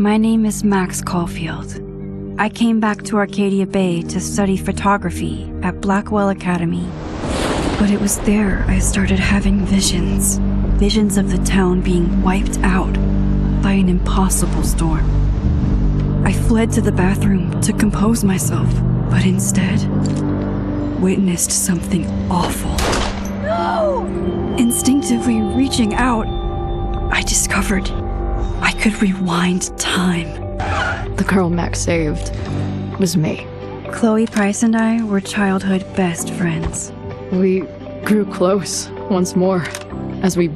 My name is Max Caulfield. I came back to Arcadia Bay to study photography at Blackwell Academy. But it was there I started having visions. Visions of the town being wiped out by an impossible storm. I fled to the bathroom to compose myself, but instead witnessed something awful. No! Instinctively reaching out, I discovered I could rewind time. The girl Max saved was me. Chloe Price and I were childhood best friends. We grew close once more as we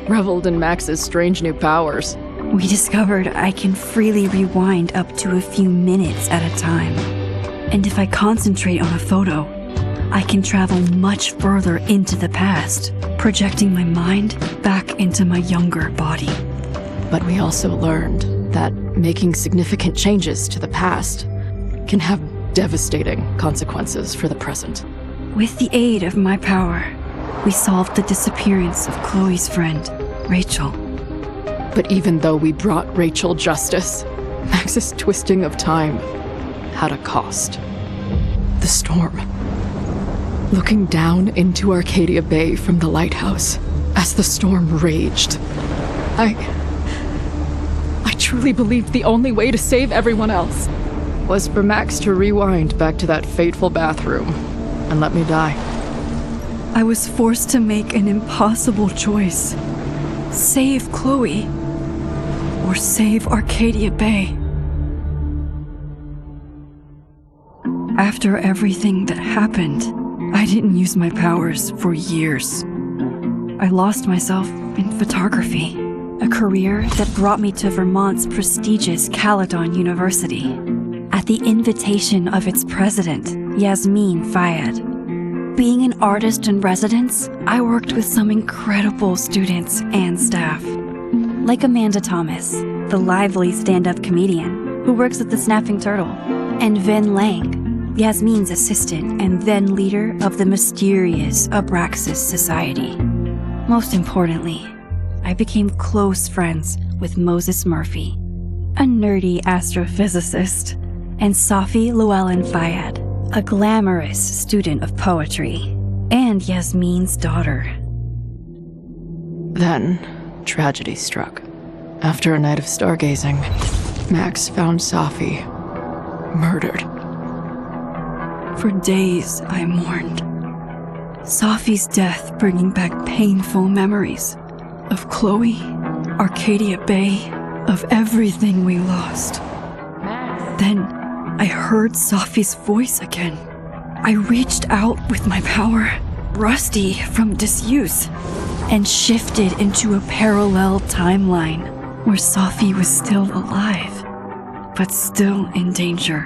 reveled in Max's strange new powers. We discovered I can freely rewind up to a few minutes at a time. And if I concentrate on a photo, I can travel much further into the past, projecting my mind back into my younger body. But we also learned that making significant changes to the past can have devastating consequences for the present. With the aid of my power, we solved the disappearance of Chloe's friend, Rachel. But even though we brought Rachel justice, Max's twisting of time had a cost. The storm. Looking down into Arcadia Bay from the lighthouse as the storm raged, I truly believed the only way to save everyone else was for Max to rewind back to that fateful bathroom and let me die. I was forced to make an impossible choice. Save Chloe, or save Arcadia Bay. After everything that happened, I didn't use my powers for years. I lost myself in photography, a career that brought me to Vermont's prestigious Caledon University, at the invitation of its president, Yasmin Fayed. Being an artist in residence, I worked with some incredible students and staff, like Amanda Thomas, the lively stand-up comedian who works at the Snapping Turtle, and Vin Lang, Yasmin's assistant and then leader of the mysterious Abraxas Society. Most importantly, I became close friends with Moses Murphy, a nerdy astrophysicist, and Safi Llewellyn Fayed, a glamorous student of poetry, and Yasmin's daughter. Then, tragedy struck. After a night of stargazing, Max found Safi murdered. For days, I mourned. Safi's death bringing back painful memories of Chloe, Arcadia Bay, of everything we lost. Then, I heard Safi's voice again. I reached out with my power, rusty from disuse, and shifted into a parallel timeline where Safi was still alive, but still in danger.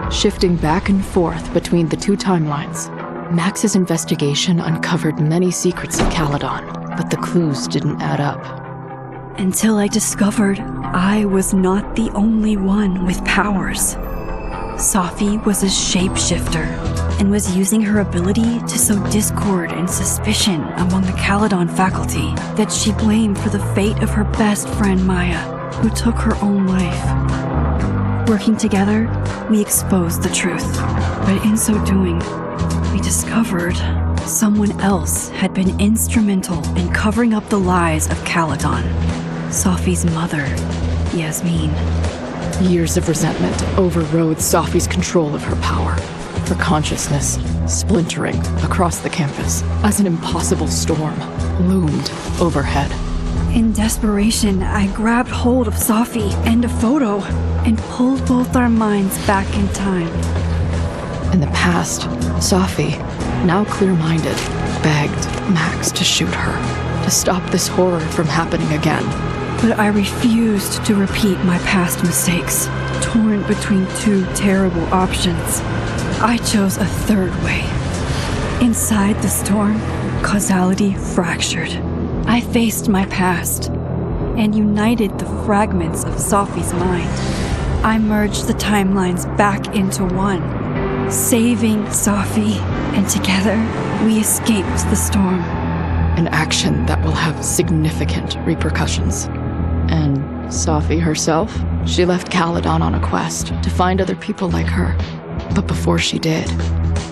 Shifting back and forth between the two timelines, Max's investigation uncovered many secrets of Caledon, but the clues didn't add up. Until I discovered I was not the only one with powers. Safi was a shapeshifter and was using her ability to sow discord and suspicion among the Caledon faculty that she blamed for the fate of her best friend Maya, who took her own life. Working together, we exposed the truth, but in so doing, we discovered someone else had been instrumental in covering up the lies of Caledon. Safi's mother, Yasmin. Years of resentment overrode Safi's control of her power, her consciousness splintering across the campus as an impossible storm loomed overhead. In desperation, I grabbed hold of Safi and a photo and pulled both our minds back in time. In the past, Safi, now clear-minded, begged Max to shoot her, to stop this horror from happening again. But I refused to repeat my past mistakes, torn between two terrible options. I chose a third way. Inside the storm, causality fractured. I faced my past and united the fragments of Safi's mind. I merged the timelines back into one, saving Safi, and together we escaped the storm. An action that will have significant repercussions. And Safi herself, she left Caledon on a quest to find other people like her. But before she did,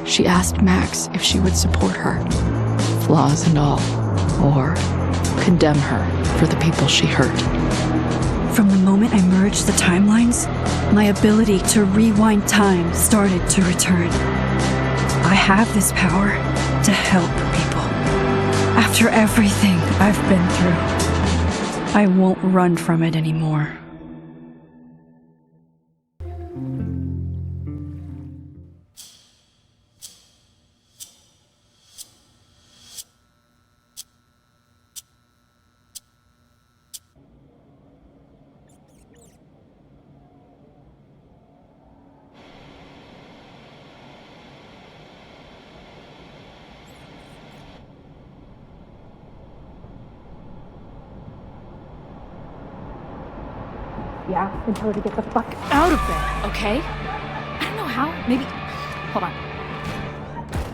she asked Max if she would support her, flaws and all, or condemn her for the people she hurt. From the moment I merged the timelines, my ability to rewind time started to return. I have this power to help people. After everything I've been through, I won't run from it anymore. Yeah, and tell her to get the fuck out of bed, okay? I don't know how. Maybe. Hold on.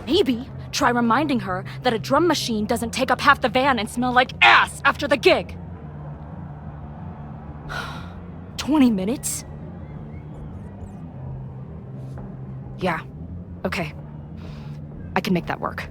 Maybe try reminding her that a drum machine doesn't take up half the van and smell like ass after the gig. 20 minutes? Yeah. Okay. I can make that work.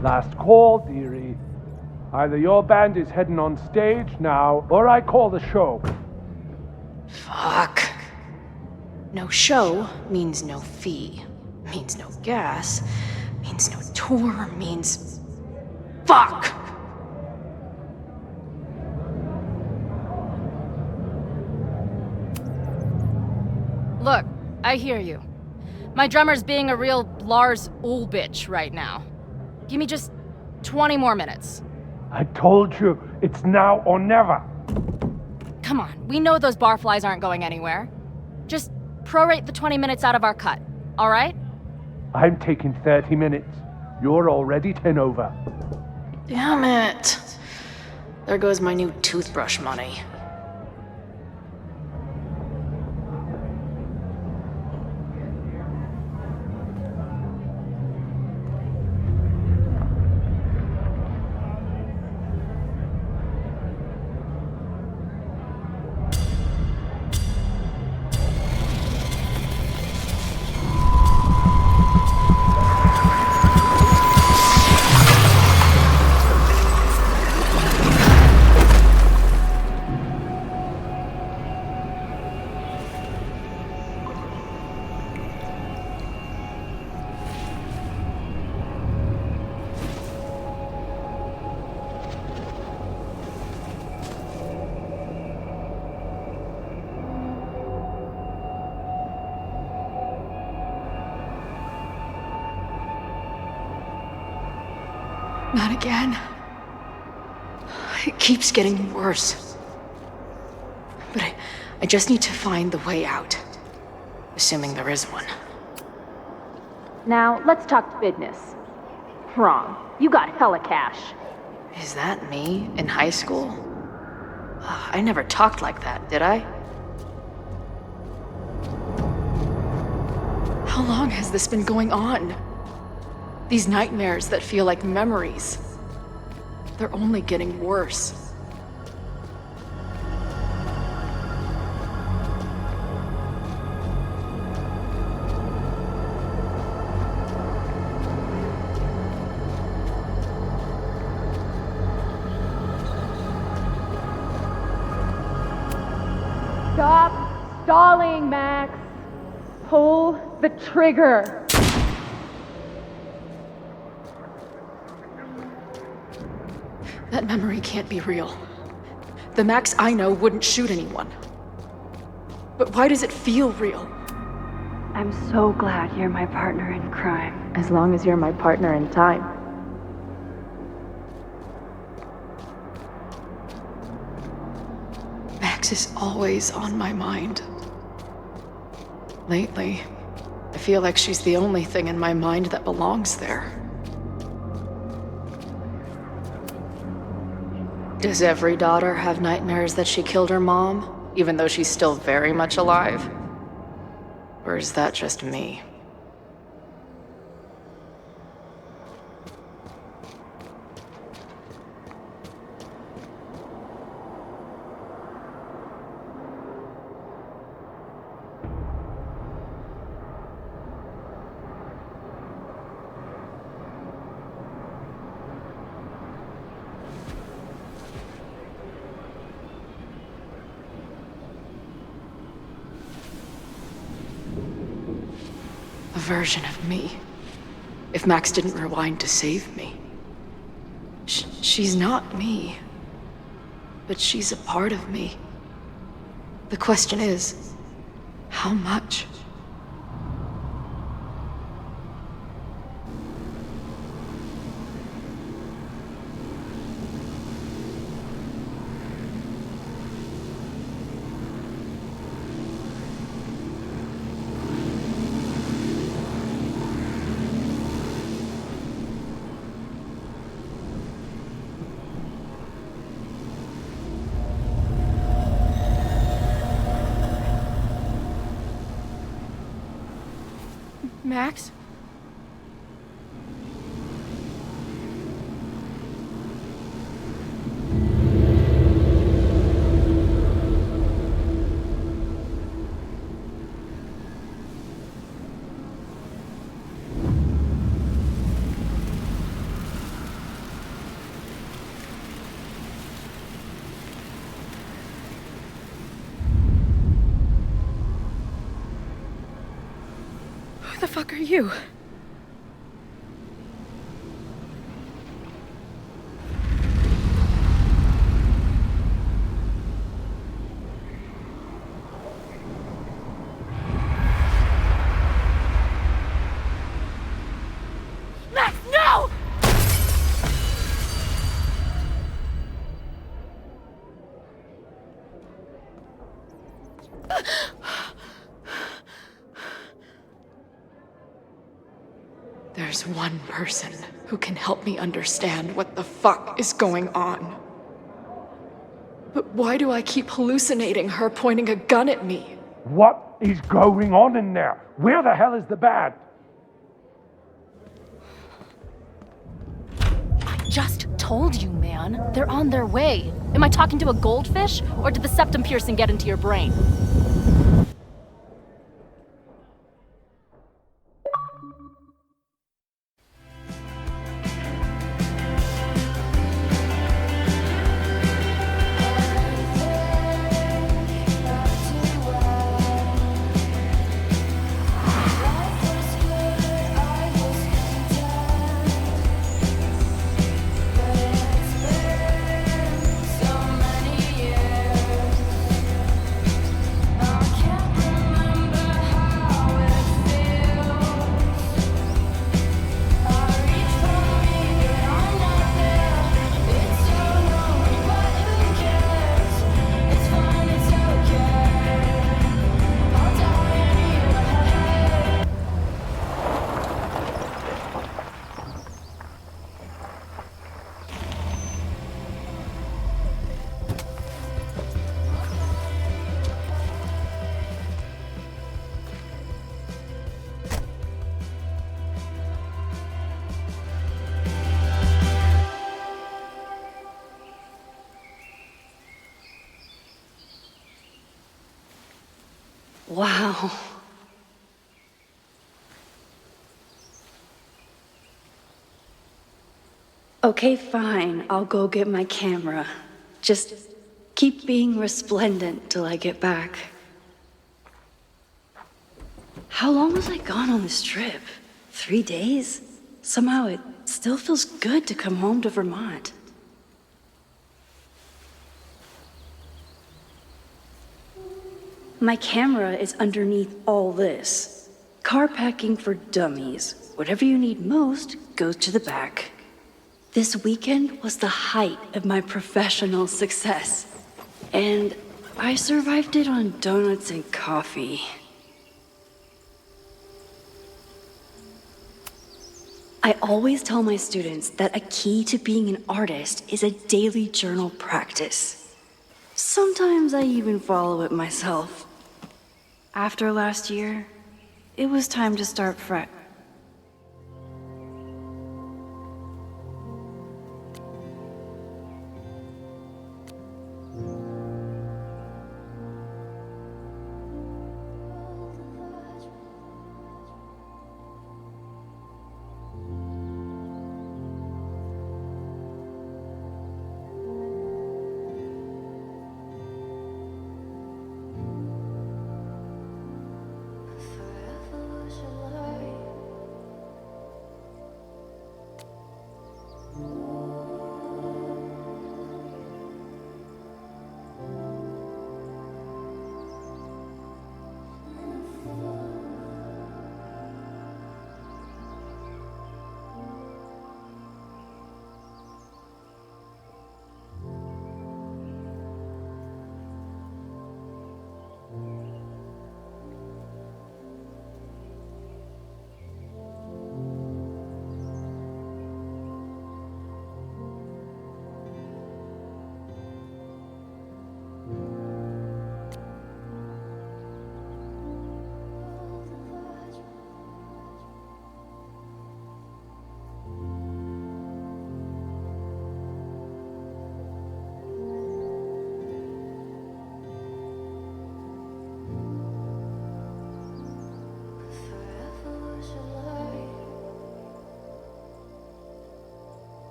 Last call, dearie. Either your band is heading on stage now, or I call the show. Fuck. No show means no fee. Means no gas. Means no tour. Means... Fuck! Look, I hear you. My drummer's being a real Lars Ulrich right now. Give me just 20 more minutes. I told you, it's now or never. Come on, we know those barflies aren't going anywhere. Just prorate the 20 minutes out of our cut, all right? I'm taking 30 minutes. You're already 10 over. Damn it. There goes my new toothbrush money. Not again. It keeps getting worse. But I just need to find the way out. Assuming there is one. Now, let's talk business. Wrong. You got hella cash. Is that me in high school? I never talked like that, did I? How long has this been going on? These nightmares that feel like memories. They're only getting worse. Stop stalling, Max. Pull the trigger. That memory can't be real. The Max I know wouldn't shoot anyone. But why does it feel real? I'm so glad you're my partner in crime. As long as you're my partner in time. Max is always on my mind. Lately, I feel like she's the only thing in my mind that belongs there. Does every daughter have nightmares that she killed her mom, even though she's still very much alive? Or is that just me? A version of me. If Max didn't rewind to save me. She's not me. But she's a part of me. The question is, how much? Max? Who the fuck are you? Max, no! There's one person who can help me understand what the fuck is going on. But why do I keep hallucinating her pointing a gun at me? What is going on in there? Where the hell is the band? I just told you, man. They're on their way. Am I talking to a goldfish, or did the septum piercing get into your brain? Wow. Okay, fine. I'll go get my camera. Just keep being resplendent till I get back. How long was I gone on this trip? 3 days? Somehow it still feels good to come home to Vermont. My camera is underneath all this. Car packing for dummies. Whatever you need most goes to the back. This weekend was the height of my professional success. And I survived it on donuts and coffee. I always tell my students that a key to being an artist is a daily journal practice. Sometimes I even follow it myself. After last year, it was time to start fresh.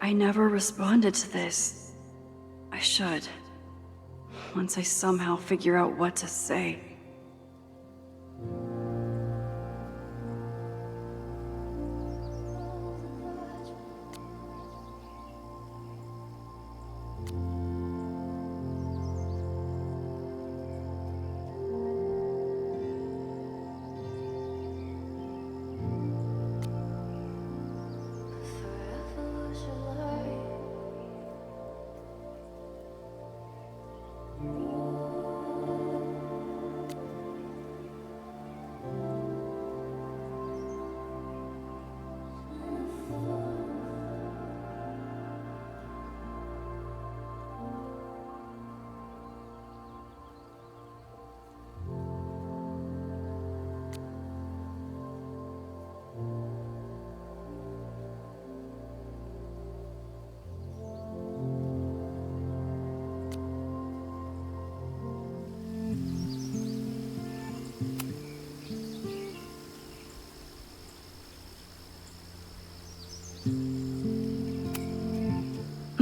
I never responded to this. I should. Once I somehow figure out what to say.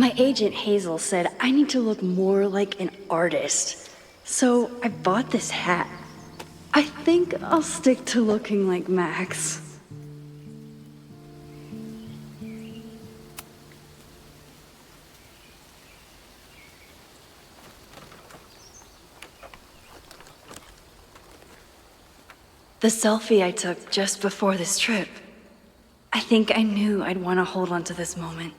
My agent Hazel said I need to look more like an artist. So I bought this hat. I think I'll stick to looking like Max. The selfie I took just before this trip. I think I knew I'd want to hold on to this moment.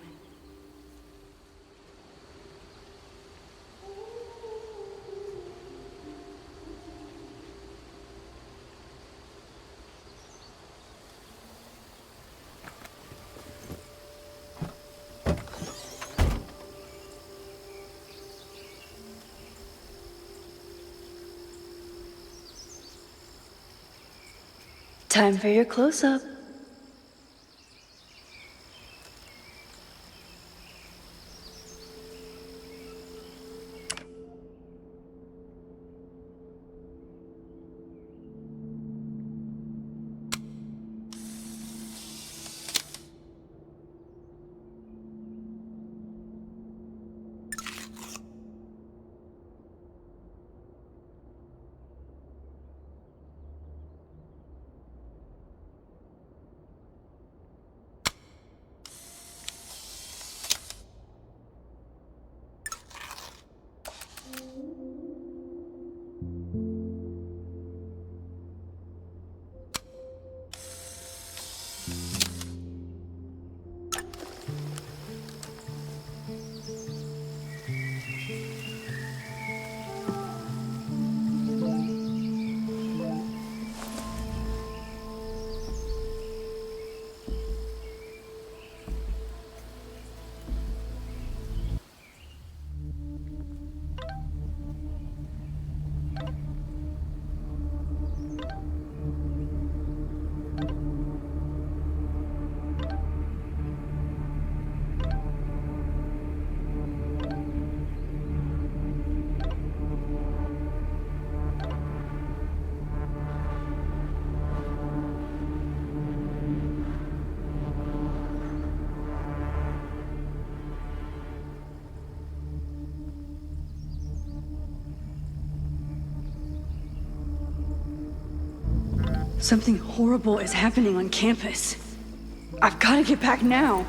Time for your close-up. Something horrible is happening on campus. I've got to get back now.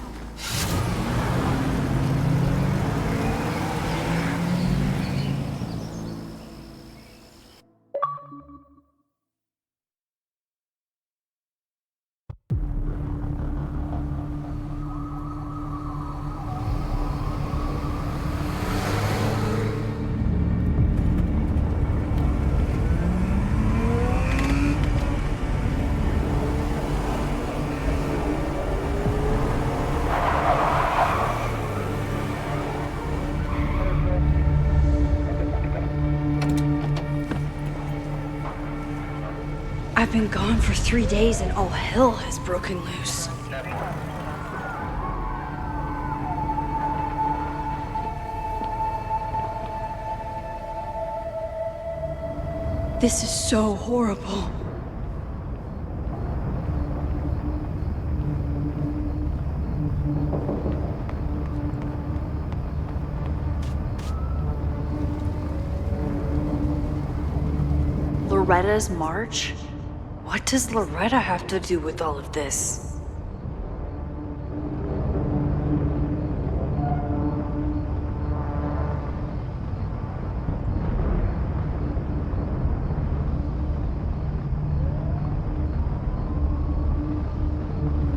I've been gone for 3 days and all hell has broken loose. This is so horrible. Loretta's march? What does Loretta have to do with all of this?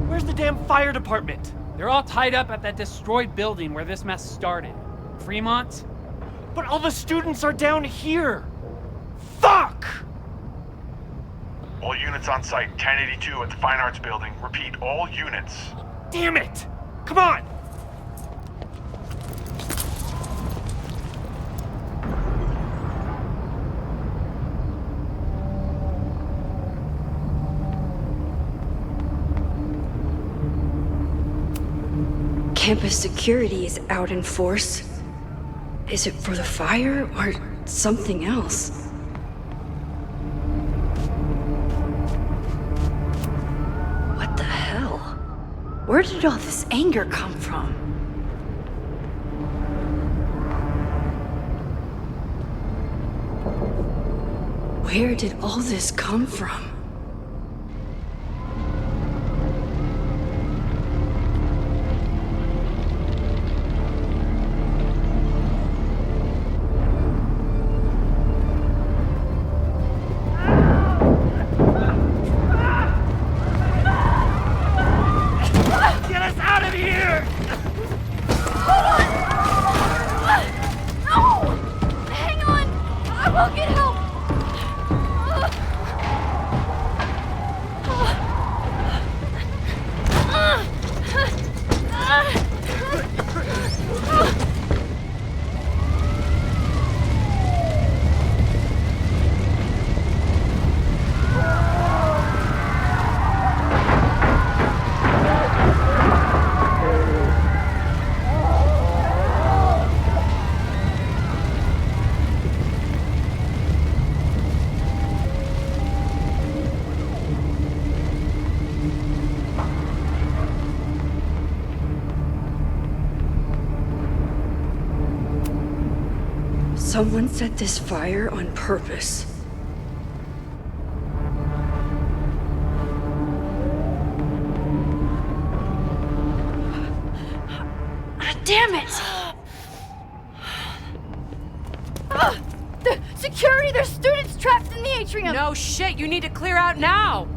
Where's the damn fire department? They're all tied up at that destroyed building where this mess started. Fremont? But all the students are down here! Fuck! All units on site, 1082 at the Fine Arts Building. Repeat, all units. Damn it! Come on! Campus security is out in force. Is it for the fire or something else? What the hell? Where did all this anger come from? Where did all this come from? Get us out of here! No! Hang on! I will get help! Someone set this fire on purpose. Damn it! The security! There's students trapped in the atrium! No shit, you need to clear out now!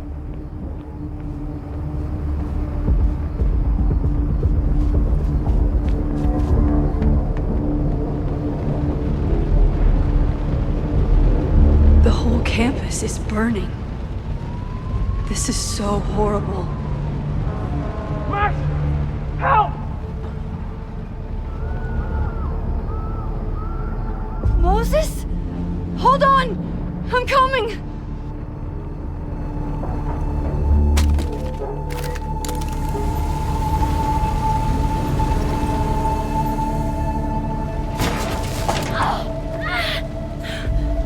The whole campus is burning. This is so horrible. Max! Help! Moses? Hold on! I'm coming!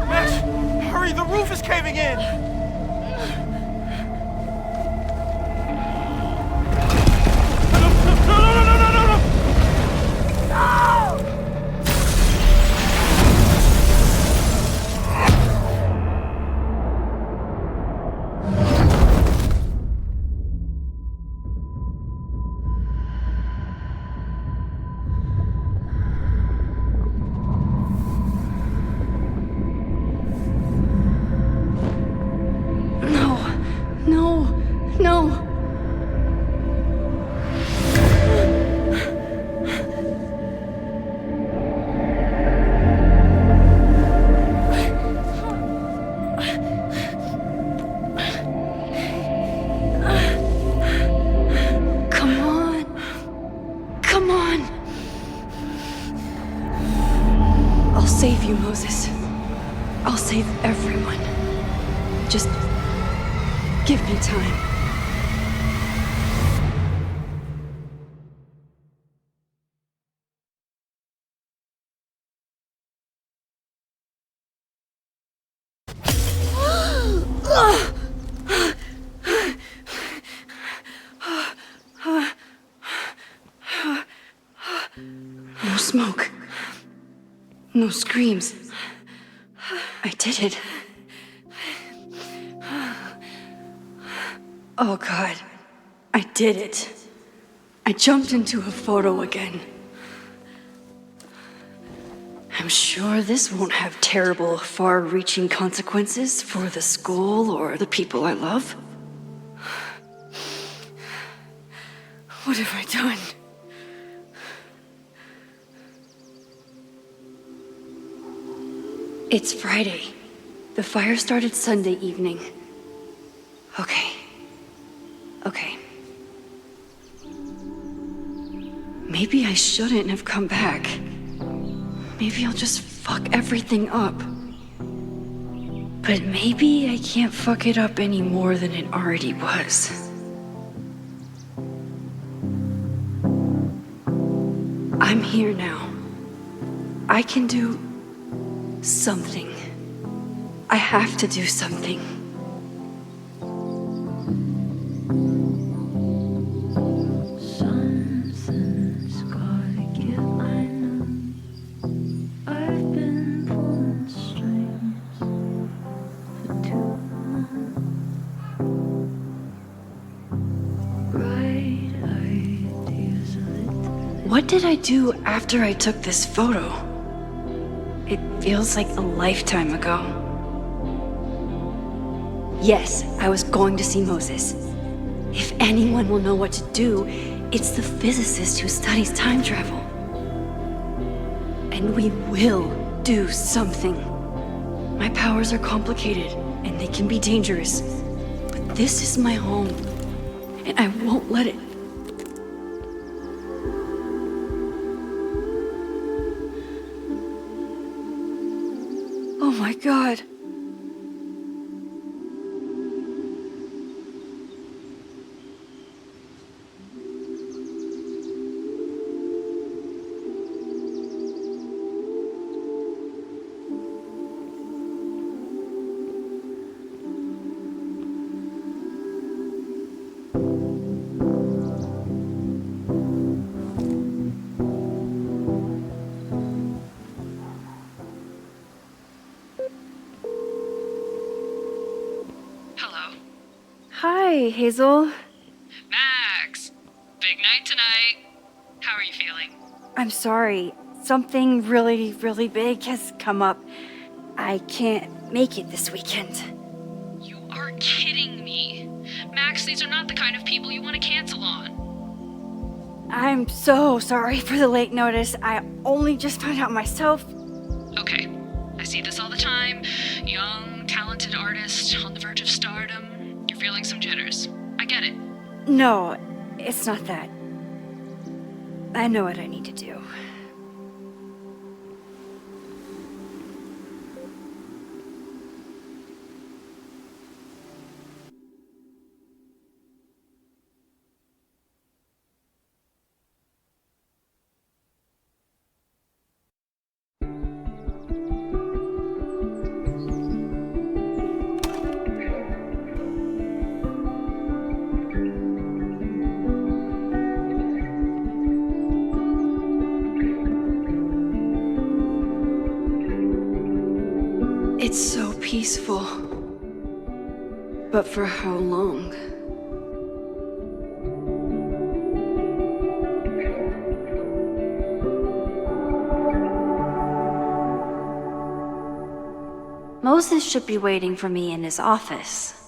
Max, hurry, the roof is caving in! No. Come on. I'll save you, Moses. I'll save everyone. Just give me time. No smoke. No screams. I did it. Oh God, I did it. I jumped into a photo again. I'm sure this won't have terrible, far-reaching consequences for the school or the people I love. What have I done? It's Friday. The fire started Sunday evening. Okay. Maybe I shouldn't have come back. Maybe I'll just fuck everything up. But maybe I can't fuck it up any more than it already was. I'm here now. I can do something. I have to do something. Something's gotta give, I know. I've been pulling strings for did I do after I took this photo? It feels like a lifetime ago. Yes, I was going to see Moses. If anyone will know what to do, it's the physicist who studies time travel. And we will do something. My powers are complicated, and they can be dangerous. But this is my home, and I won't let it. Oh my God. Hello. Hi, Hazel. Max! Big night tonight. How are you feeling? I'm sorry. Something really, really big has come up. I can't make it this weekend. You are kidding me. Max, these are not the kind of people you want to cancel on. I'm so sorry for the late notice. I only just found out myself. Okay, I see this all the time. Young, talented artist on the verge of stardom. You're feeling some jitters. I get it. No, it's not that. I know what I need to do. It's so peaceful. But for how long? Moses should be waiting for me in his office.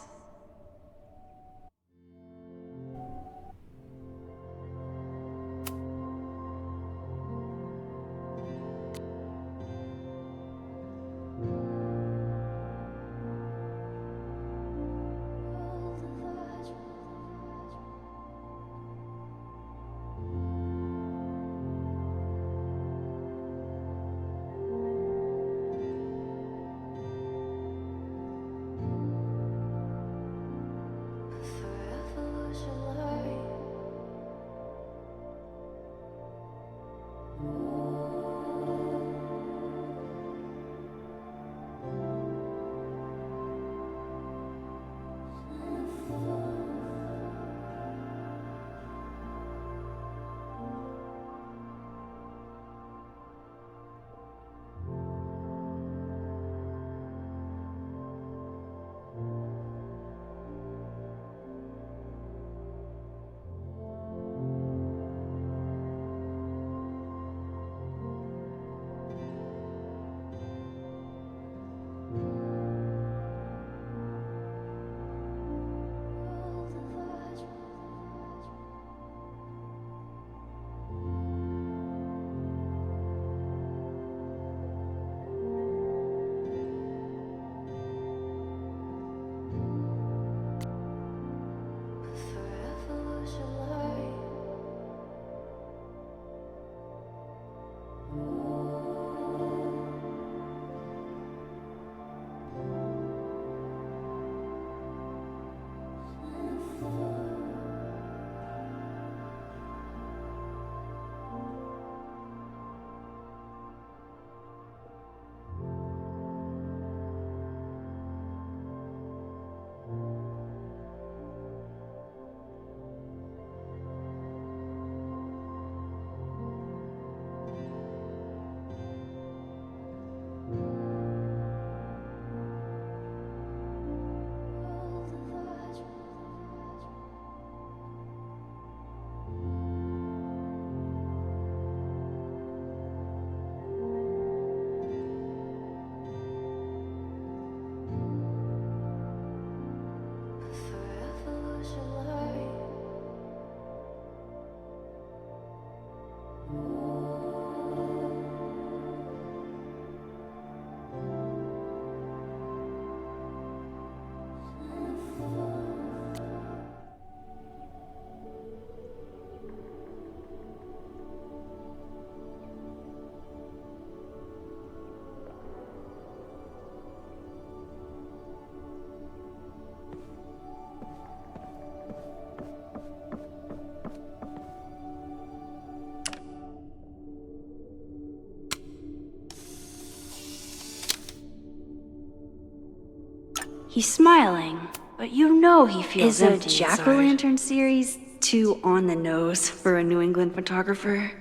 He's smiling, but you know he feels empty Is a inside. jack-o'-lantern series too on the nose for a New England photographer?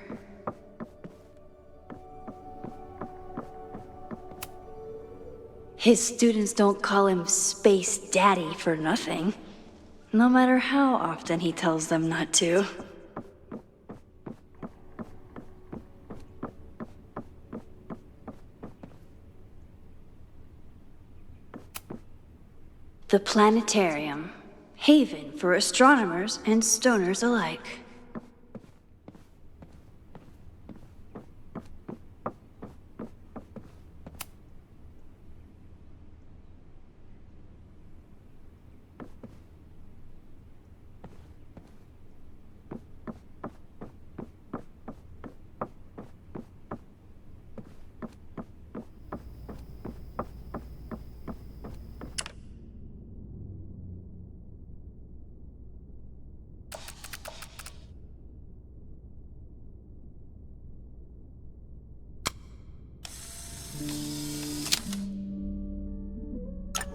His students don't call him Space Daddy for nothing, no matter how often he tells them not to. The planetarium, haven for astronomers and stoners alike.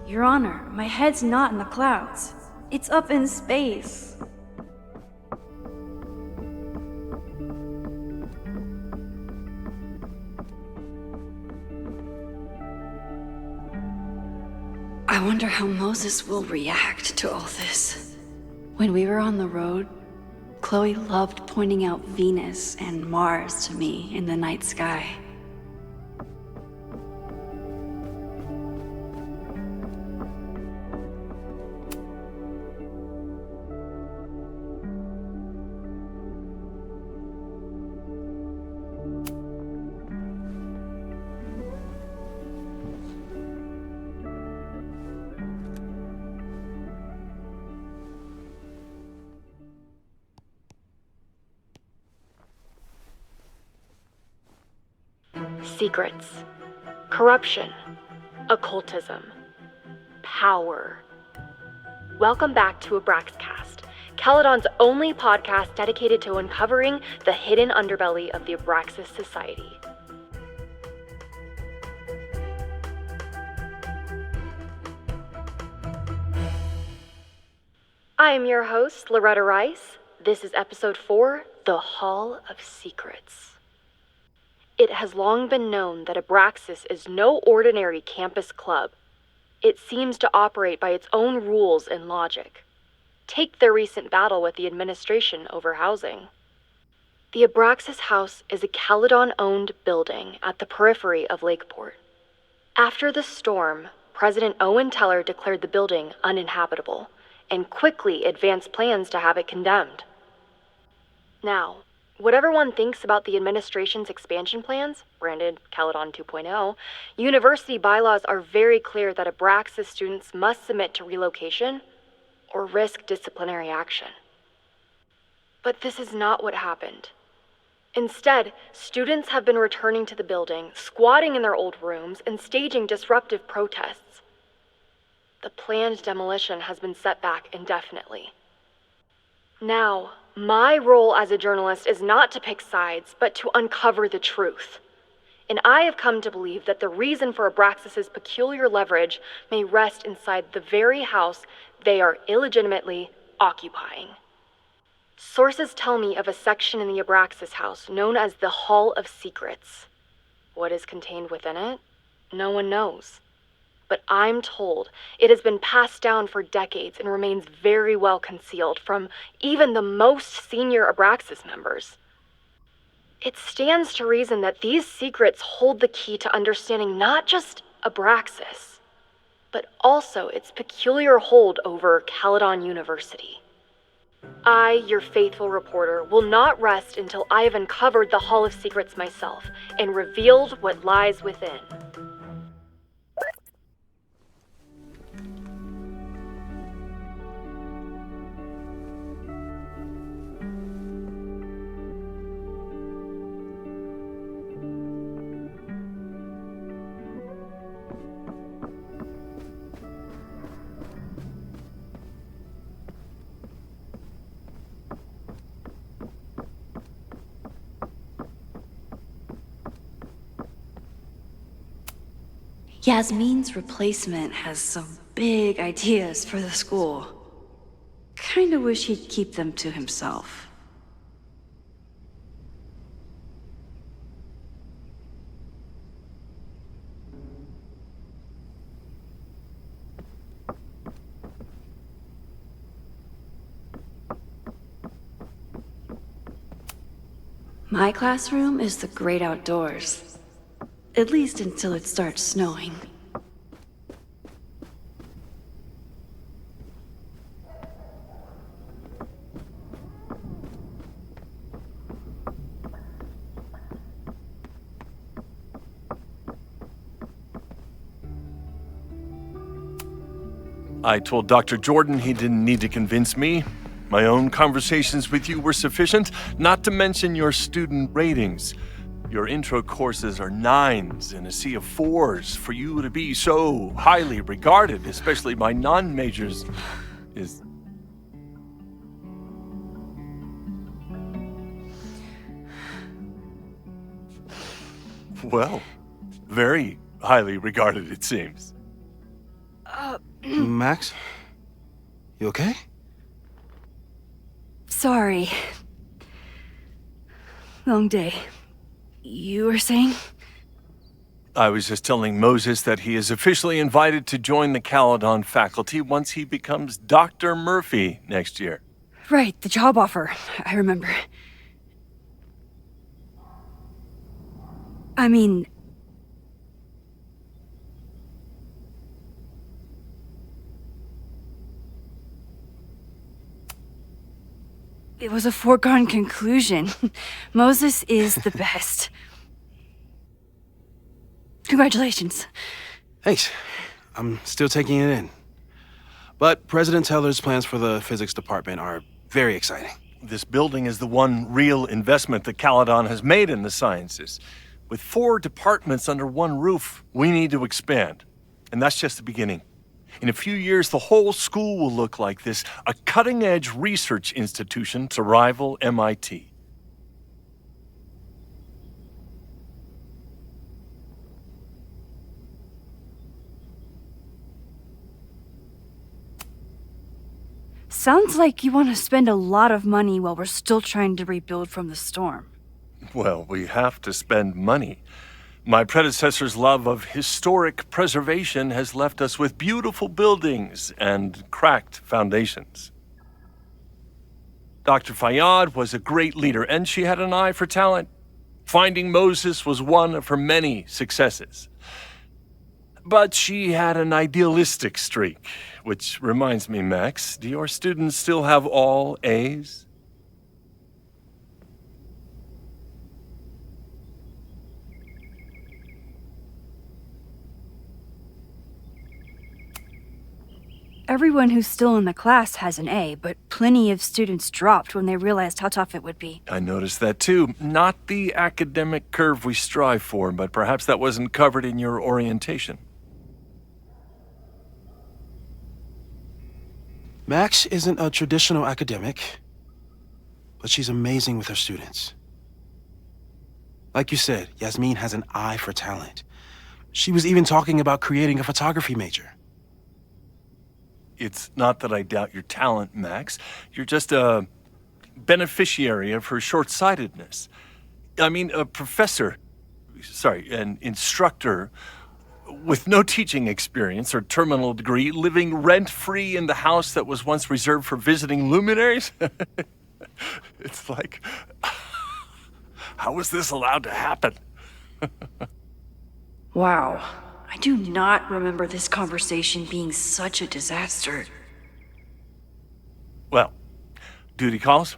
Your Honor, my head's not in the clouds. It's up in space. I wonder how Moses will react to all this. When we were on the road, Chloe loved pointing out Venus and Mars to me in the night sky. Secrets, corruption, occultism, power. Welcome back to Abraxcast, Caledon's only podcast dedicated to uncovering the hidden underbelly of the Abraxas Society. I am your host, Loretta Rice. This is episode 4, The Hall of Secrets. It has long been known that Abraxas is no ordinary campus club. It seems to operate by its own rules and logic. Take their recent battle with the administration over housing. The Abraxas House is a Caledon-owned building at the periphery of Lakeport. After the storm, President Owen Teller declared the building uninhabitable and quickly advanced plans to have it condemned. Now, whatever one thinks about the administration's expansion plans, branded Caledon 2.0, university bylaws are very clear that Abraxas students must submit to relocation or risk disciplinary action. But this is not what happened. Instead, students have been returning to the building, squatting in their old rooms, and staging disruptive protests. The planned demolition has been set back indefinitely. Now, my role as a journalist is not to pick sides, but to uncover the truth. And I have come to believe that the reason for Abraxas's peculiar leverage may rest inside the very house they are illegitimately occupying. Sources tell me of a section in the Abraxas house known as the Hall of Secrets. What is contained within it? No one knows. But I'm told it has been passed down for decades and remains very well concealed from even the most senior Abraxas members. It stands to reason that these secrets hold the key to understanding not just Abraxas, but also its peculiar hold over Caledon University. I, your faithful reporter, will not rest until I have uncovered the Hall of Secrets myself and revealed what lies within. Yasmin's replacement has some big ideas for the school. Kinda wish he'd keep them to himself. My classroom is the great outdoors. At least until it starts snowing. I told Dr. Jordan he didn't need to convince me. My own conversations with you were sufficient, not to mention your student ratings. Your intro courses are 9s in a sea of 4s. For you to be so highly regarded, especially by non-majors, is... well, very highly regarded, it seems. Max? You okay? Sorry. Long day. You were saying? I was just telling Moses that he is officially invited to join the Caledon faculty once he becomes Dr. Murphy next year. Right, the job offer. I remember. I mean... it was a foregone conclusion. Moses is the best. Congratulations. Thanks. I'm still taking it in. But President Teller's plans for the physics department are very exciting. This building is the one real investment that Caledon has made in the sciences. With 4 departments under one roof, we need to expand. And that's just the beginning. In a few years, the whole school will look like this, a cutting-edge research institution to rival MIT. Sounds like you want to spend a lot of money while we're still trying to rebuild from the storm. Well, we have to spend money. My predecessor's love of historic preservation has left us with beautiful buildings and cracked foundations. Dr. Fayyad was a great leader, and she had an eye for talent. Finding Moses was one of her many successes. But she had an idealistic streak, which reminds me, Max, do your students still have all A's? Everyone who's still in the class has an A, but plenty of students dropped when they realized how tough it would be. I noticed that too. Not the academic curve we strive for, but perhaps that wasn't covered in your orientation. Max isn't a traditional academic, but she's amazing with her students. Like you said, Yasmin has an eye for talent. She was even talking about creating a photography major. It's not that I doubt your talent, Max. You're just a beneficiary of her short-sightedness. I mean, an instructor with no teaching experience or terminal degree, living rent-free in the house that was once reserved for visiting luminaries? It's like, how was this allowed to happen? Wow. I do not remember this conversation being such a disaster. Well, duty calls.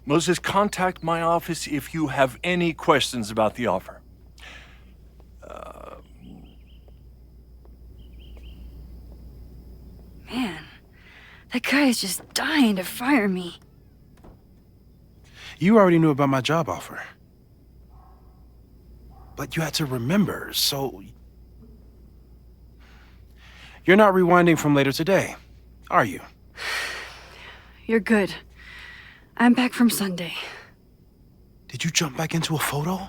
Moses, contact my office if you have any questions about the offer. Man, that guy is just dying to fire me. You already knew about my job offer. But you had to remember, so... You're not rewinding from later today, are you? You're good. I'm back from Sunday. Did you jump back into a photo?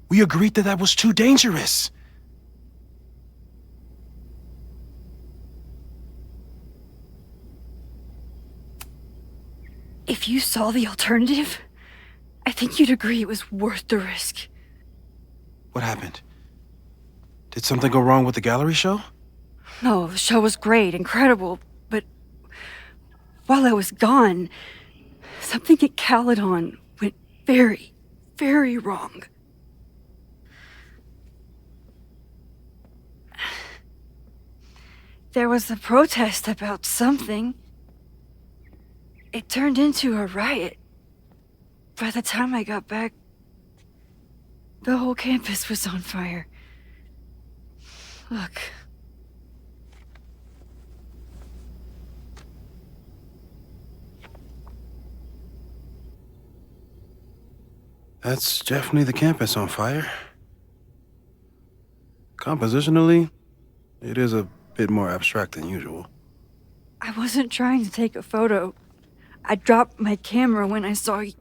We agreed that was too dangerous. If you saw the alternative, I think you'd agree it was worth the risk. What happened? Did something go wrong with the gallery show? No, the show was great, incredible, but while I was gone, something at Caledon went very, very wrong. There was a protest about something. It turned into a riot. By the time I got back, the whole campus was on fire. Look. That's definitely the campus on fire. Compositionally, it is a bit more abstract than usual. I wasn't trying to take a photo. I dropped my camera when I saw you.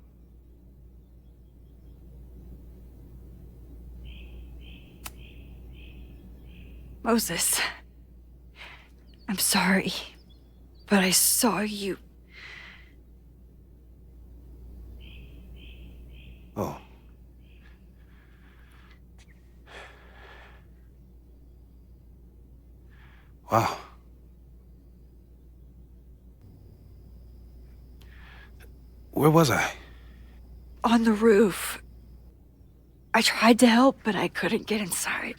Moses, I'm sorry, but I saw you. Oh. Wow. Where was I? On the roof. I tried to help, but I couldn't get inside.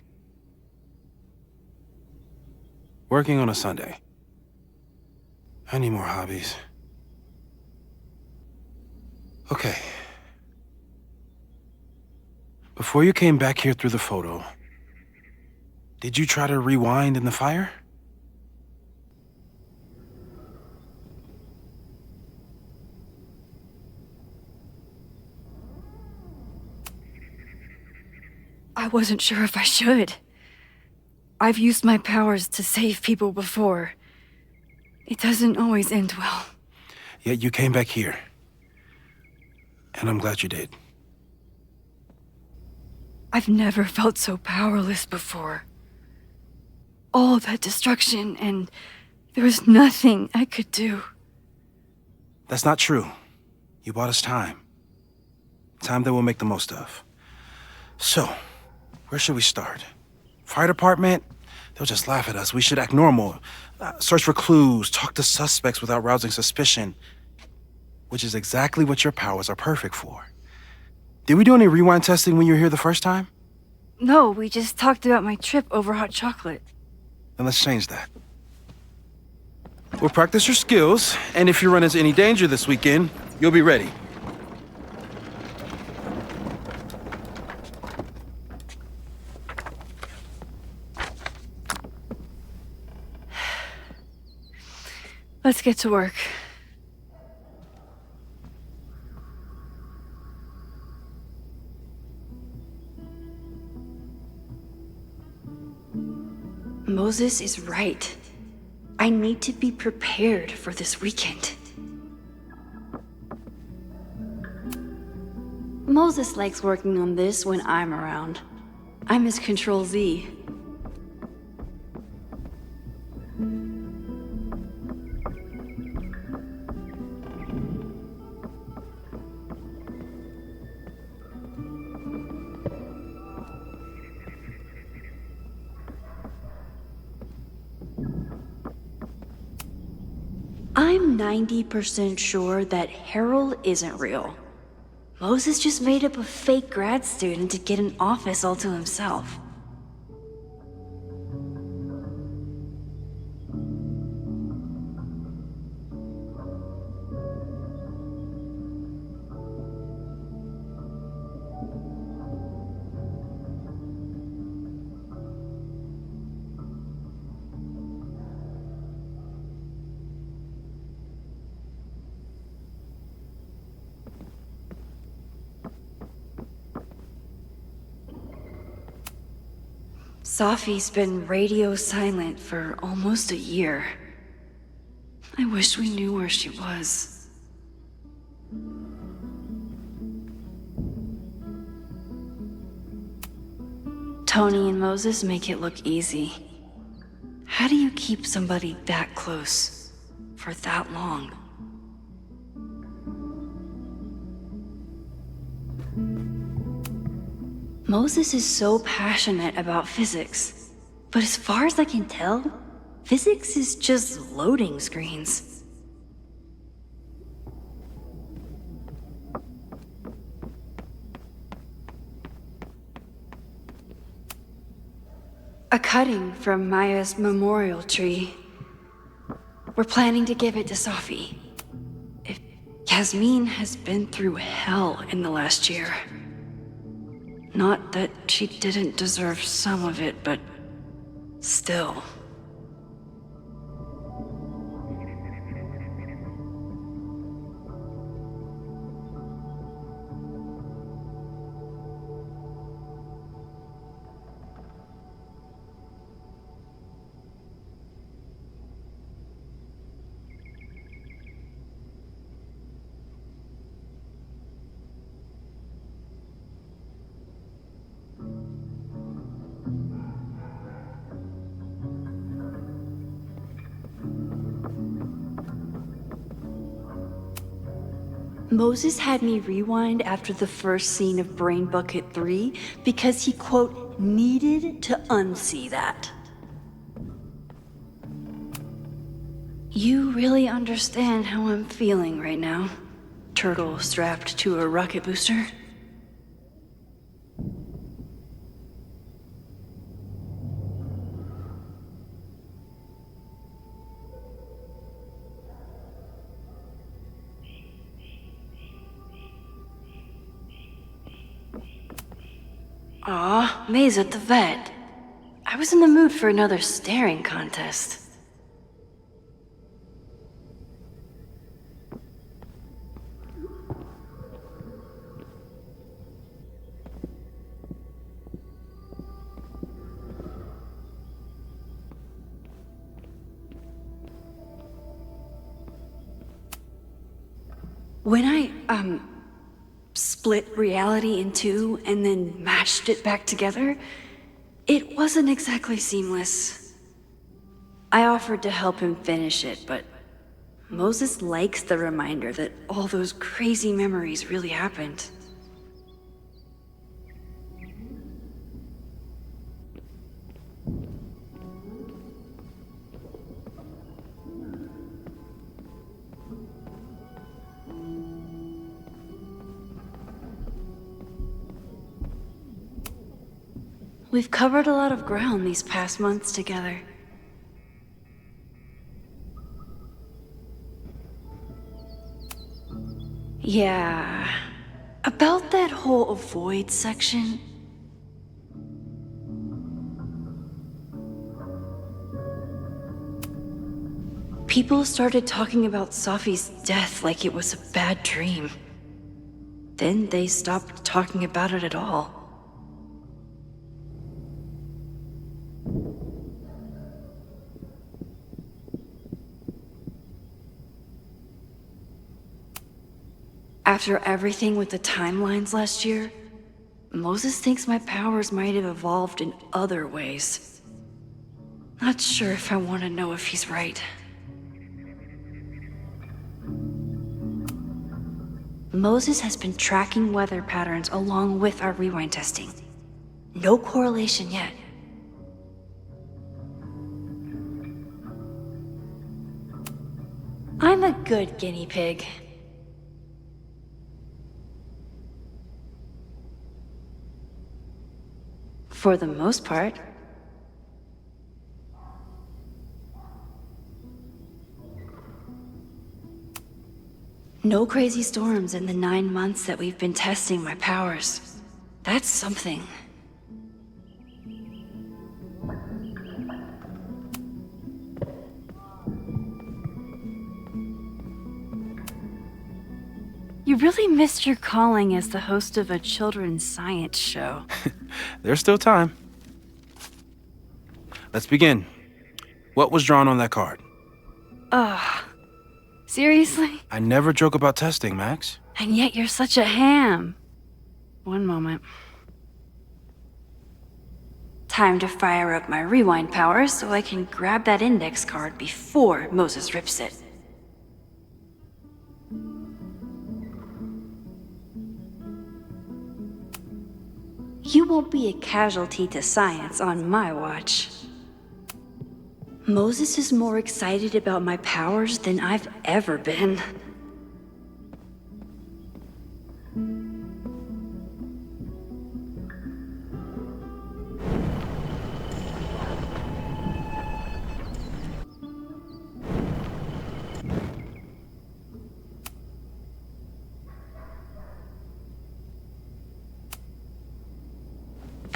Working on a Sunday. I need more hobbies. Okay. Before you came back here through the photo, did you try to rewind in the fire? I wasn't sure if I should. I've used my powers to save people before. It doesn't always end well. Yet you came back here. And I'm glad you did. I've never felt so powerless before. All that destruction, and there was nothing I could do. That's not true. You bought us time. Time that we'll make the most of. So, where should we start? Fire department? They'll just laugh at us. We should act normal. Search for clues, talk to suspects without rousing suspicion. Which is exactly what your powers are perfect for. Did we do any rewind testing when you were here the first time? No, we just talked about my trip over hot chocolate. Then let's change that. We'll practice your skills, and if you run into any danger this weekend, you'll be ready. Let's get to work. Moses is right. I need to be prepared for this weekend. Moses likes working on this when I'm around. I'm his Control Z. I'm 90% sure that Harold isn't real. Moses just made up a fake grad student to get an office all to himself. Safi's been radio silent for almost a year. I wish we knew where she was. Tony and Moses make it look easy. How do you keep somebody that close for that long? Moses is so passionate about physics, but as far as I can tell, physics is just loading screens. A cutting from Maya's memorial tree. We're planning to give it to Safi. Yasmin has been through hell in the last year. Not that she didn't deserve some of it, but still. Moses had me rewind after the first scene of Brain Bucket 3 because he, quote, needed to unsee that. You really understand how I'm feeling right now, turtle strapped to a rocket booster? Aw, May's at the vet. I was in the mood for another staring contest. When I, split reality in two and then matched it back together, it wasn't exactly seamless. I offered to help him finish it, but Moses likes the reminder that all those crazy memories really happened. We've covered a lot of ground these past months together. Yeah, about that whole avoid section. People started talking about Safi's death like it was a bad dream. Then they stopped talking about it at all. After everything with the timelines last year, Moses thinks my powers might have evolved in other ways. Not sure if I want to know if he's right. Moses has been tracking weather patterns along with our rewind testing. No correlation yet. I'm a good guinea pig. For the most part. No crazy storms in the 9 months that we've been testing my powers. That's something. You really missed your calling as the host of a children's science show. There's still time. Let's begin. What was drawn on that card? Ugh. Seriously? I never joke about testing, Max. And yet you're such a ham. One moment. Time to fire up my rewind powers so I can grab that index card before Moses rips it. You won't be a casualty to science on my watch. Moses is more excited about my powers than I've ever been.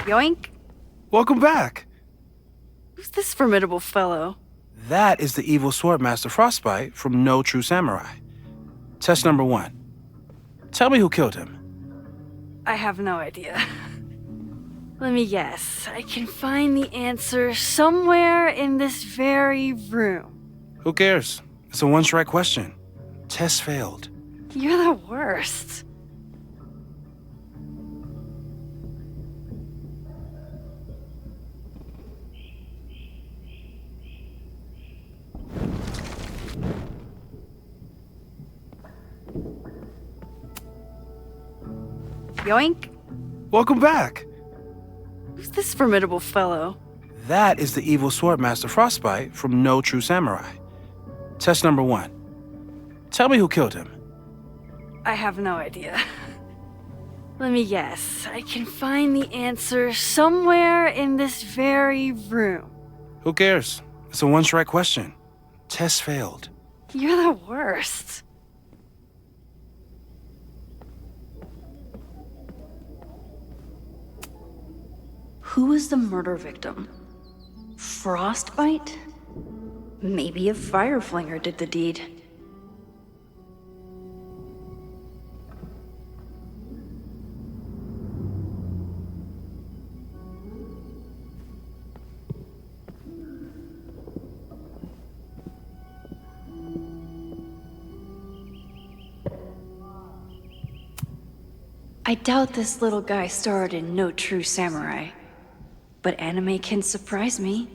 Yoink! Welcome back! Who's this formidable fellow? That is the evil Swordmaster Frostbite from No True Samurai. Test number 1. Tell me who killed him. I have no idea. Let me guess. I can find the answer somewhere in this very room. Who cares? It's a one-strike question. Test failed. You're the worst. Yoink! Welcome back! Who's this formidable fellow? That is the evil Swordmaster Frostbite from No True Samurai. Test number 1. Tell me who killed him. I have no idea. Let me guess. I can find the answer somewhere in this very room. Who cares? It's a one-strike question. Test failed. You're the worst. Who was the murder victim? Frostbite? Maybe a fireflinger did the deed. I doubt this little guy starred in No True Samurai, but anime can surprise me.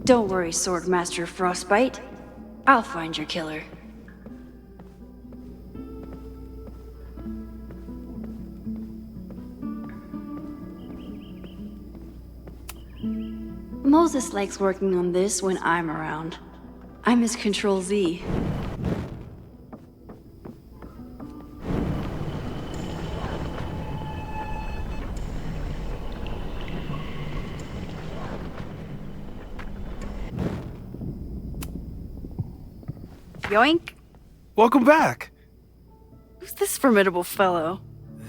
Don't worry, Swordmaster Frostbite. I'll find your killer. Moses likes working on this when I'm around. I'm his Control Z. Yoink! Welcome back! Who's this formidable fellow?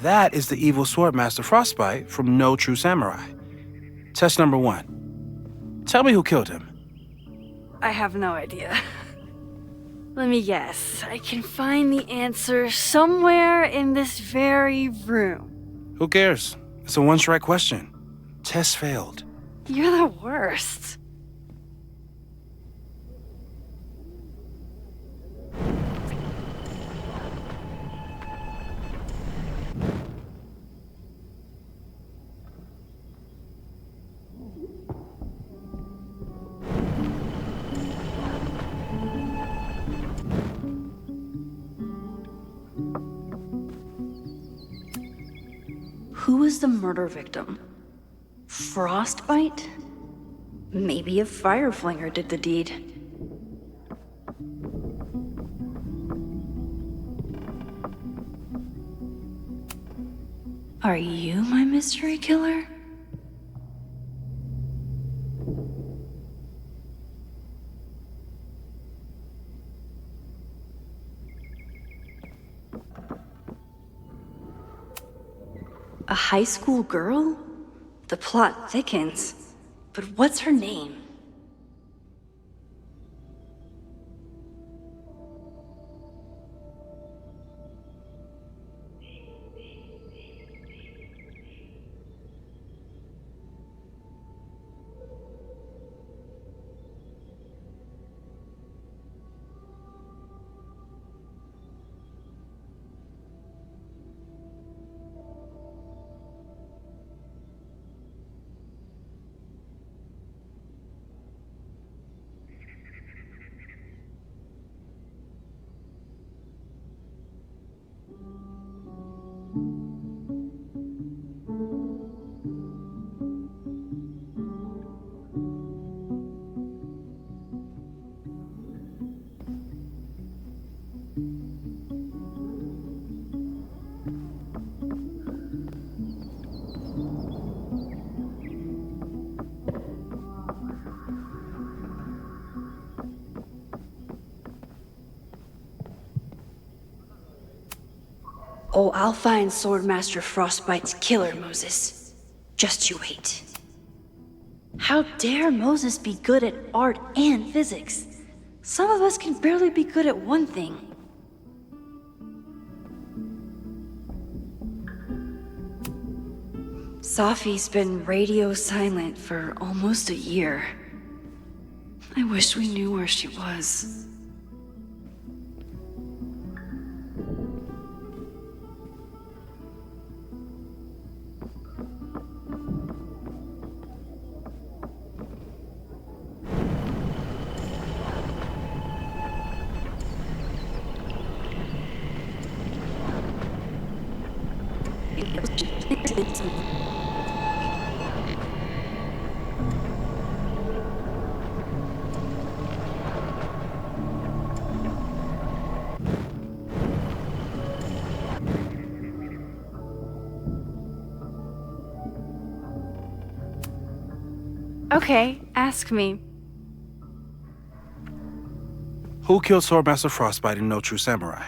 That is the evil Swordmaster Frostbite from No True Samurai. Test number 1. Tell me who killed him. I have no idea. Let me guess. I can find the answer somewhere in this very room. Who cares? It's a one-strike question. Test failed. You're the worst. Who was the murder victim? Frostbite? Maybe a fireflinger did the deed. Are you my mystery killer? A high school girl? The plot thickens. But what's her name? Oh, I'll find Swordmaster Frostbite's killer, Moses. Just you wait. How dare Moses be good at art and physics? Some of us can barely be good at one thing. Safi's been radio silent for almost a year. I wish we knew where she was. Okay, ask me. Who killed Swordmaster Frostbite in No True Samurai?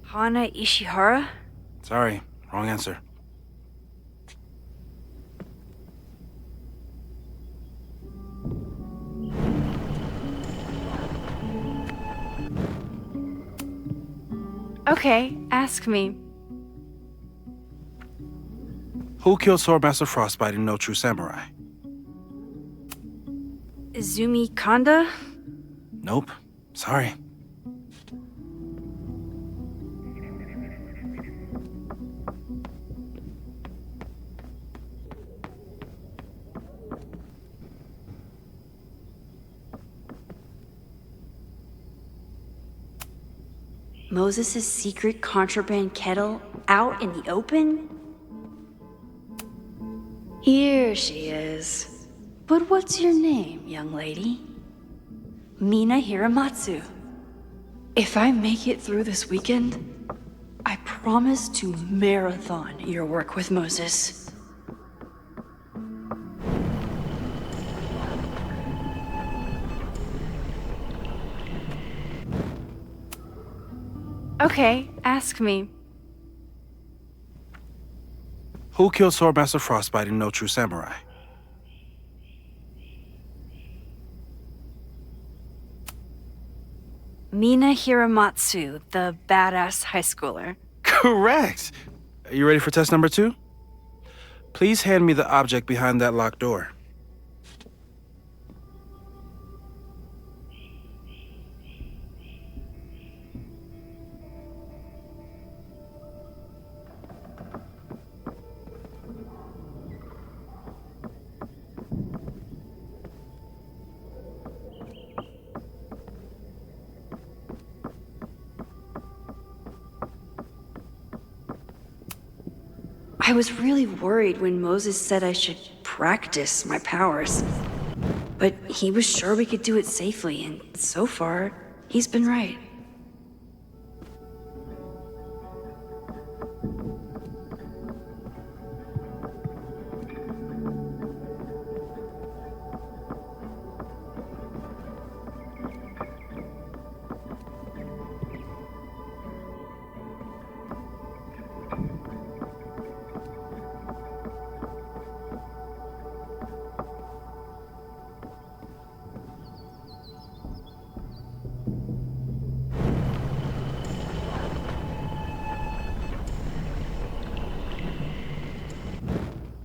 Hana Ishihara? Sorry, wrong answer. Okay, ask me. Who killed Swordmaster Frostbite in No True Samurai? Izumi Kanda? Nope. Sorry. Moses' secret contraband kettle out in the open? Here she is. But what's your name, young lady? Mina Hiramatsu. If I make it through this weekend, I promise to marathon your work with Moses. Okay, ask me. Who killed Swordmaster Frostbite in No True Samurai? Mina Hiramatsu, the badass high schooler. Correct! Are you ready for test number 2? Please hand me the object behind that locked door. I was really worried when Moses said I should practice my powers. But he was sure we could do it safely, and so far, he's been right.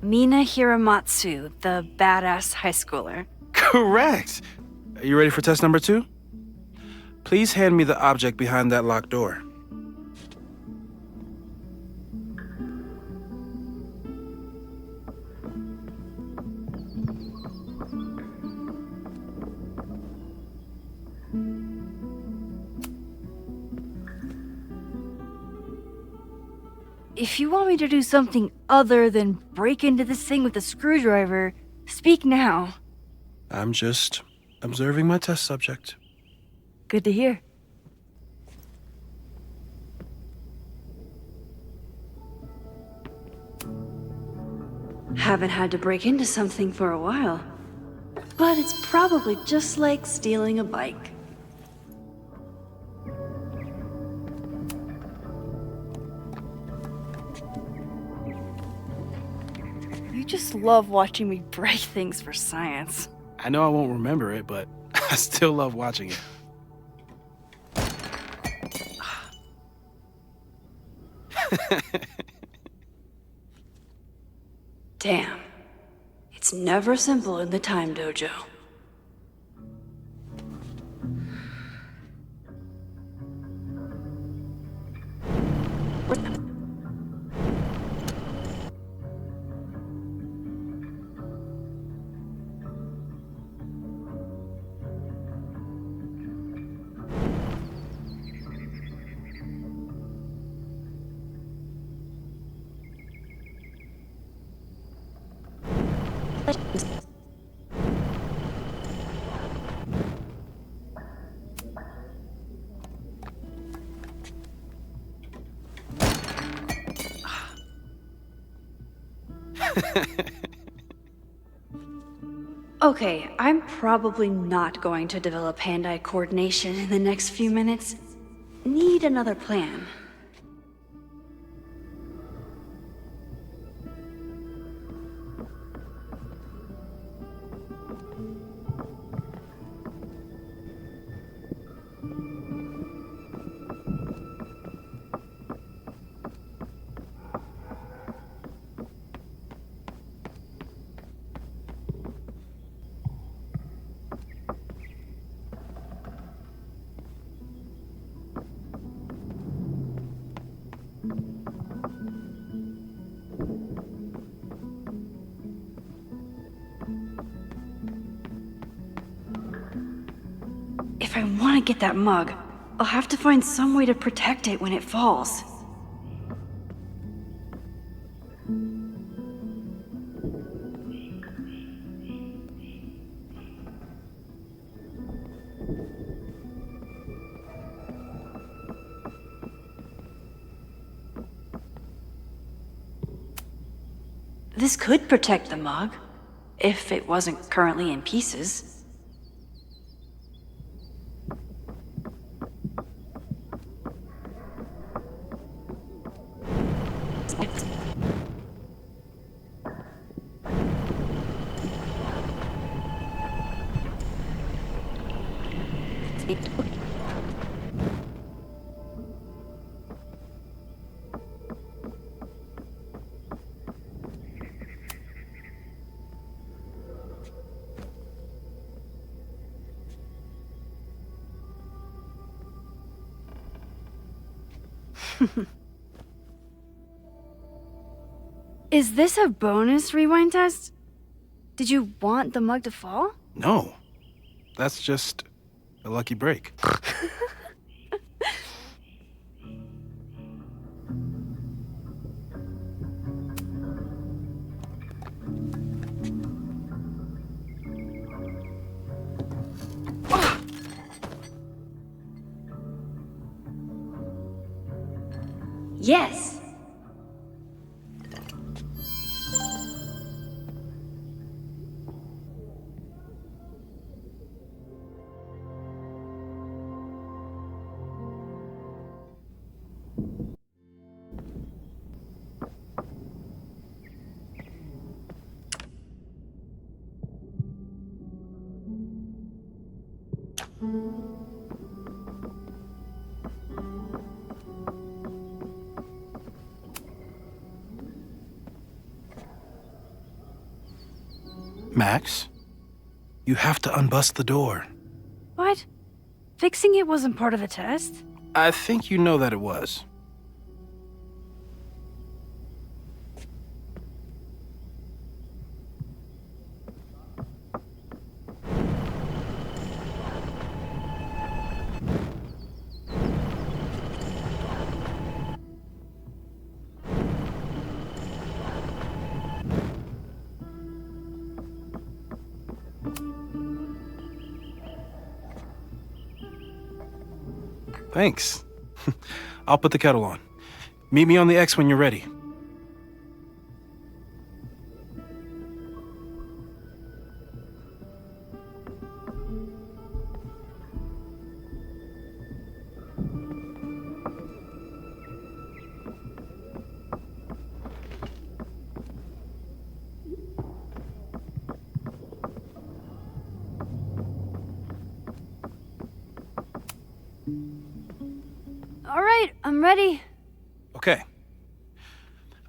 Mina Hiramatsu, the badass high schooler. Correct! Are you ready for test number 2? Please hand me the object behind that locked door. If you want me to do something other than break into this thing with a screwdriver, speak now. I'm just observing my test subject. Good to hear. Haven't had to break into something for a while. But it's probably just like stealing a bike. You just love watching me break things for science. I know I won't remember it, but I still love watching it. Damn. It's never simple in the Time Dojo. Okay, I'm probably not going to develop hand-eye coordination in the next few minutes. Need another plan. If I want to get that mug, I'll have to find some way to protect it when it falls. This could protect the mug, if it wasn't currently in pieces. Is this a bonus rewind test? Did you want the mug to fall? No. That's just a lucky break. Yes. Max, you have to unbust the door. What? Fixing it wasn't part of the test? I think you know that it was. Thanks. I'll put the kettle on. Meet me on the X when you're ready. Alright, I'm ready. Okay.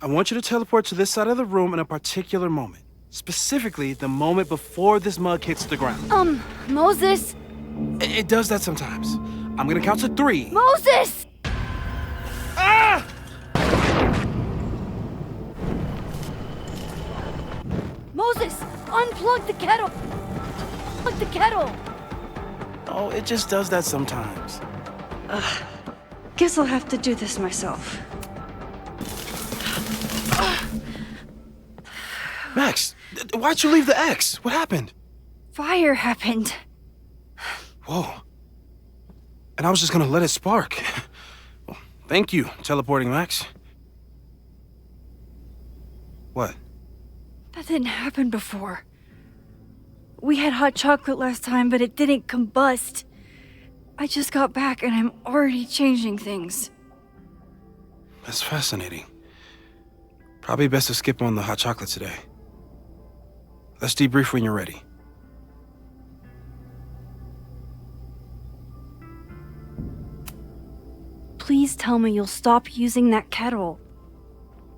I want you to teleport to this side of the room in a particular moment. Specifically, the moment before this mug hits the ground. Moses! It does that sometimes. I'm gonna count to 3. Moses! Ah! Moses! Unplug the kettle! Plug the kettle! Oh, it just does that sometimes. Guess I'll have to do this myself. Max, why'd you leave the X? What happened? Fire happened. Whoa. And I was just gonna let it spark. Well, thank you, teleporting Max. What? That didn't happen before. We had hot chocolate last time, but it didn't combust. I just got back and I'm already changing things. That's fascinating. Probably best to skip on the hot chocolate today. Let's debrief when you're ready. Please tell me you'll stop using that kettle.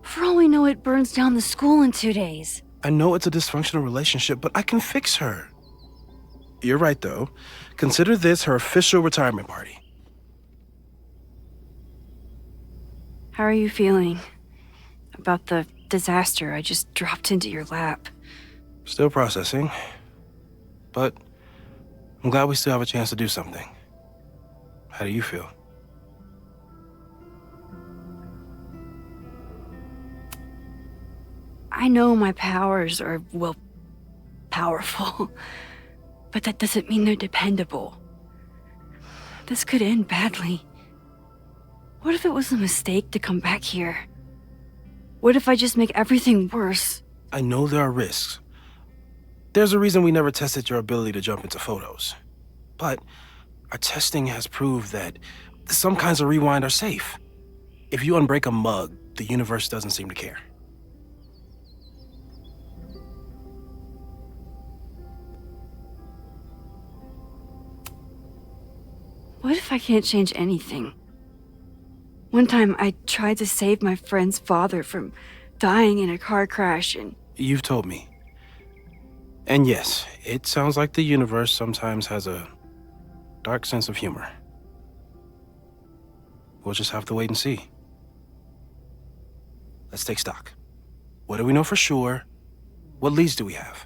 For all we know, it burns down the school in 2 days. I know it's a dysfunctional relationship, but I can fix her. You're right, though. Consider this her official retirement party. How are you feeling about the disaster I just dropped into your lap? Still processing. But I'm glad we still have a chance to do something. How do you feel? I know my powers are, well, powerful. But that doesn't mean they're dependable. This could end badly. What if it was a mistake to come back here? What if I just make everything worse? I know there are risks. There's a reason we never tested your ability to jump into photos. But our testing has proved that some kinds of rewind are safe. If you unbreak a mug, the universe doesn't seem to care. What if I can't change anything? One time I tried to save my friend's father from dying in a car crash and... You've told me. And yes, it sounds like the universe sometimes has a dark sense of humor. We'll just have to wait and see. Let's take stock. What do we know for sure? What leads do we have?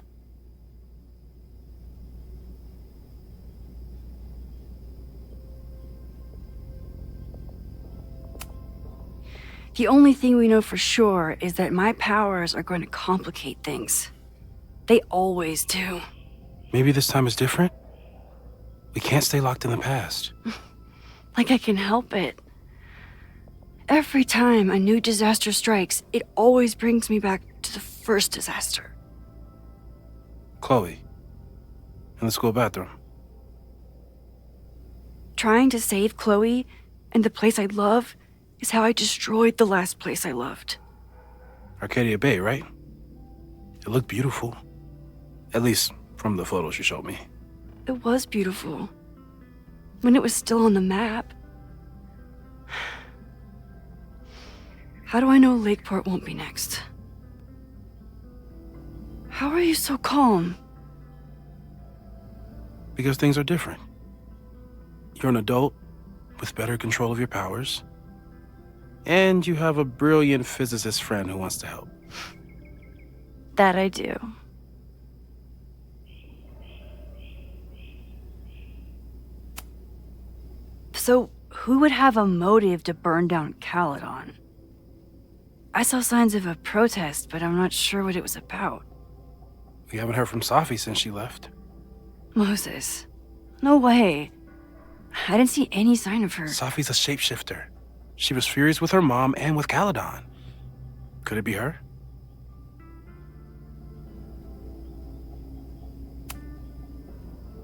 The only thing we know for sure is that my powers are going to complicate things. They always do. Maybe this time is different? We can't stay locked in the past. Like I can help it. Every time a new disaster strikes, it always brings me back to the first disaster. Chloe, in the school bathroom. Trying to save Chloe and the place I love is how I destroyed the last place I loved. Arcadia Bay, right? It looked beautiful. At least from the photos you showed me. It was beautiful. When it was still on the map. How do I know Lakeport won't be next? How are you so calm? Because things are different. You're an adult with better control of your powers. And you have a brilliant physicist friend who wants to help. That I do. So, who would have a motive to burn down Caledon? I saw signs of a protest, but I'm not sure what it was about. We haven't heard from Safi since she left. Moses. No way. I didn't see any sign of her. Safi's a shapeshifter. She was furious with her mom and with Caledon. Could it be her?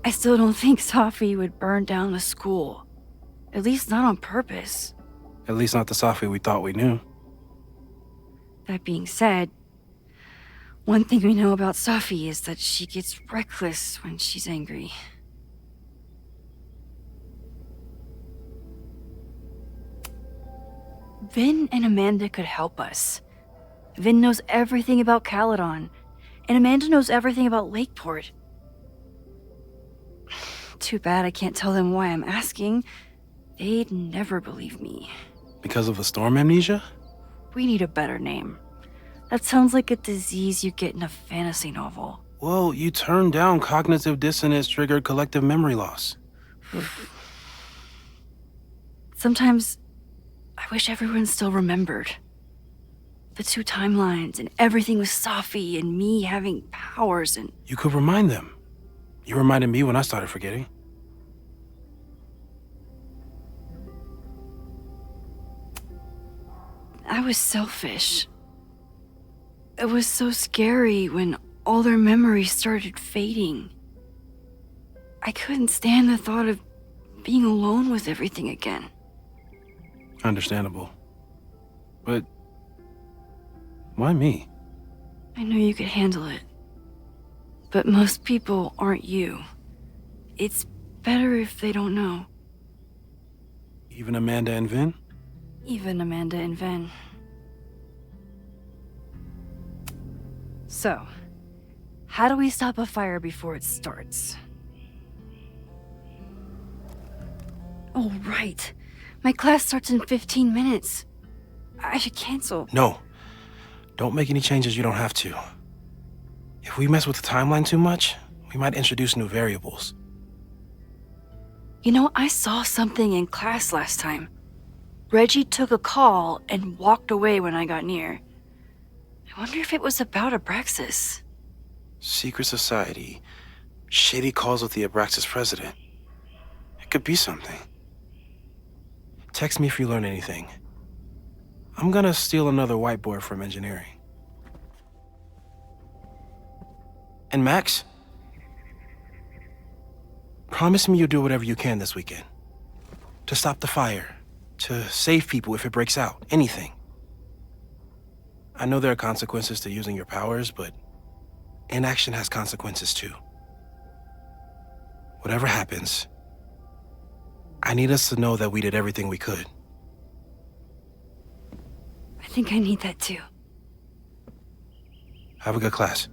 I still don't think Safi would burn down the school. At least not on purpose. At least not the Safi we thought we knew. That being said, one thing we know about Safi is that she gets reckless when she's angry. Vin and Amanda could help us. Vin knows everything about Caledon, and Amanda knows everything about Lakeport. Too bad I can't tell them why I'm asking. They'd never believe me. Because of a storm amnesia? We need a better name. That sounds like a disease you get in a fantasy novel. Well, you turned down cognitive dissonance triggered collective memory loss. Sometimes I wish everyone still remembered. The two timelines and everything with Safi and me having powers and... You could remind them. You reminded me when I started forgetting. I was selfish. It was so scary when all their memories started fading. I couldn't stand the thought of being alone with everything again. Understandable. But why me? I know you could handle it. But most people aren't you. It's better if they don't know. Even Amanda and Vin? Even Amanda and Vin. So, how do we stop a fire before it starts? Oh, right. My class starts in 15 minutes. I should cancel. No. Don't make any changes you don't have to. If we mess with the timeline too much, we might introduce new variables. You know, I saw something in class last time. Reggie took a call and walked away when I got near. I wonder if it was about Abraxas. Secret society. Shady calls with the Abraxas president. It could be something. Text me if you learn anything. I'm gonna steal another whiteboard from engineering. And Max? Promise me you'll do whatever you can this weekend. To stop the fire. To save people if it breaks out. Anything. I know there are consequences to using your powers, but inaction has consequences too. Whatever happens, I need us to know that we did everything we could. I think I need that too. Have a good class.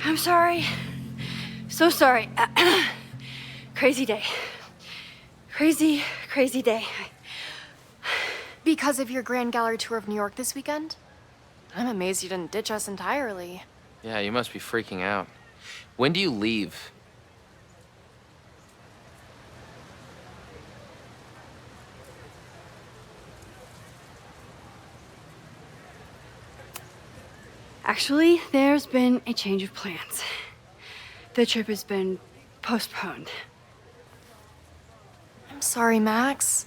I'm sorry. So sorry. Crazy day. Crazy, crazy day. Because of your Grand Gallery tour of New York this weekend? I'm amazed you didn't ditch us entirely. Yeah, you must be freaking out. When do you leave? Actually, there's been a change of plans. The trip has been postponed. I'm sorry, Max.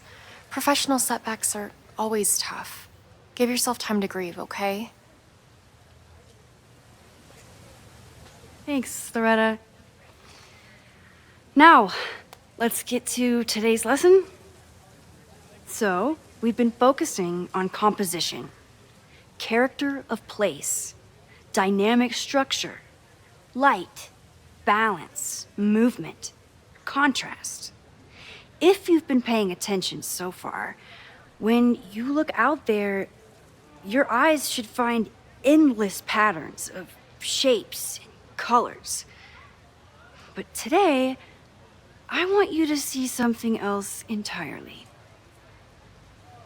Professional setbacks are always tough. Give yourself time to grieve, okay? Thanks, Loretta. Now, let's get to today's lesson. So, we've been focusing on composition, character of place, dynamic structure, light, balance, movement, contrast. If you've been paying attention so far, when you look out there, your eyes should find endless patterns of shapes and colors. But today, I want you to see something else entirely.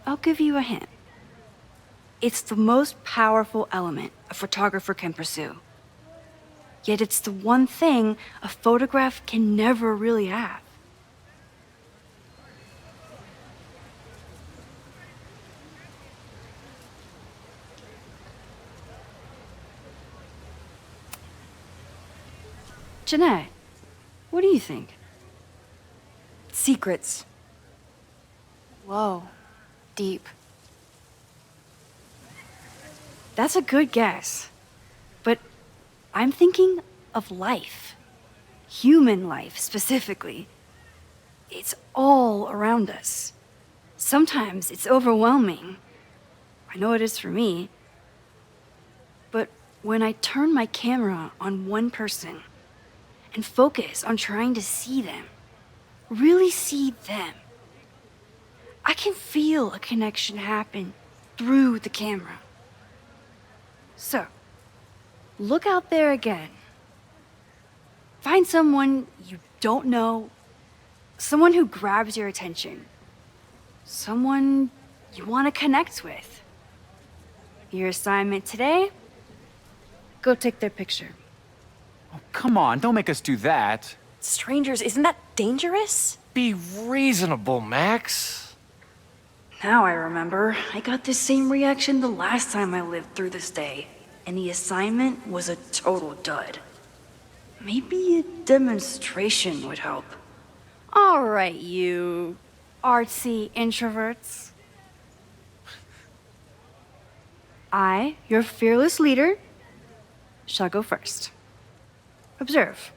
I'll give you a hint. It's the most powerful element a photographer can pursue. Yet it's the one thing a photograph can never really have. Jeanette, what do you think? Secrets. Whoa. Deep. That's a good guess. But I'm thinking of life. Human life, specifically. It's all around us. Sometimes it's overwhelming. I know it is for me. But when I turn my camera on one person and focus on trying to see them, really see them, I can feel a connection happen through the camera. So, look out there again. Find someone you don't know, someone who grabs your attention, someone you want to connect with. Your assignment today? Go take their picture. Oh, come on, don't make us do that. Strangers, isn't that dangerous? Be reasonable, Max. Now I remember. I got the same reaction the last time I lived through this day, and the assignment was a total dud. Maybe a demonstration would help. All right, you artsy introverts. I, your fearless leader, shall go first. Observe.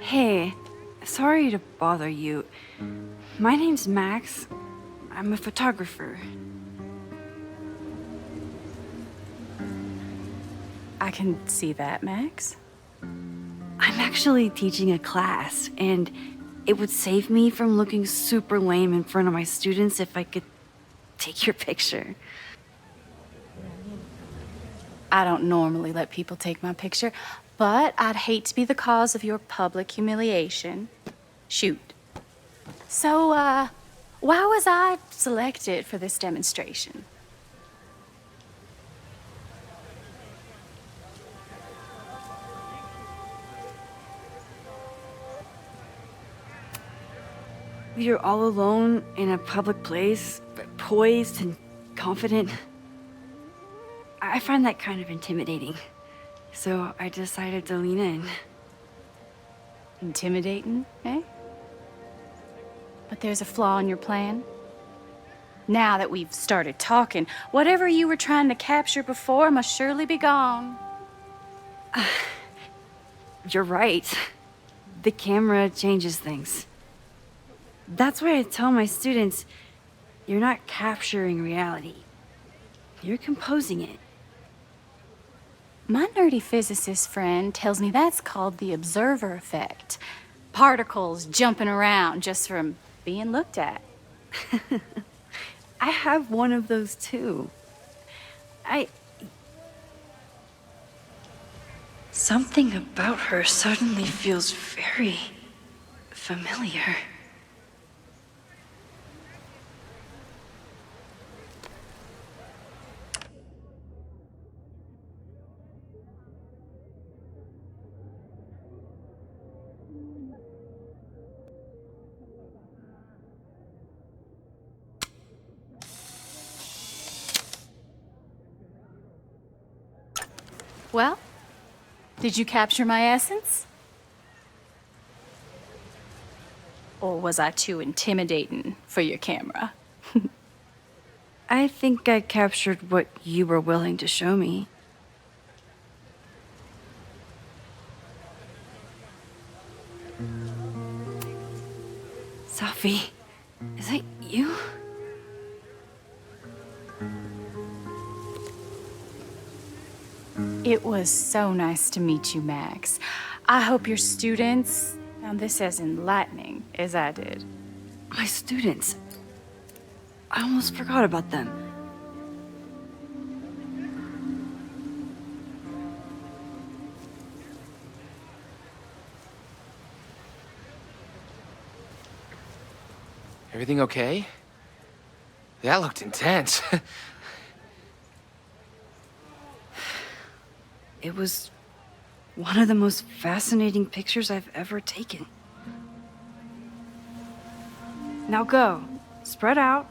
Hey, sorry to bother you. My name's Max. I'm a photographer. I can see that, Max. I'm actually teaching a class, and it would save me from looking super lame in front of my students if I could take your picture. I don't normally let people take my picture, but I'd hate to be the cause of your public humiliation. Shoot. So, why was I selected for this demonstration? You're all alone in a public place, poised and confident. I find that kind of intimidating. So I decided to lean in. Intimidating, eh? But there's a flaw in your plan. Now that we've started talking, whatever you were trying to capture before must surely be gone. You're right. The camera changes things. That's why I tell my students, you're not capturing reality. You're composing it. My nerdy physicist friend tells me that's called the observer effect. Particles jumping around just from being looked at. I have one of those too. Something about her suddenly feels very familiar. Well, did you capture my essence? Or was I too intimidating for your camera? I think I captured what you were willing to show me. Sophie, is that you? It was so nice to meet you, Max. I hope your students found this as enlightening as I did. My students? I almost forgot about them. Everything okay? That looked intense. It was one of the most fascinating pictures I've ever taken. Now go. Spread out.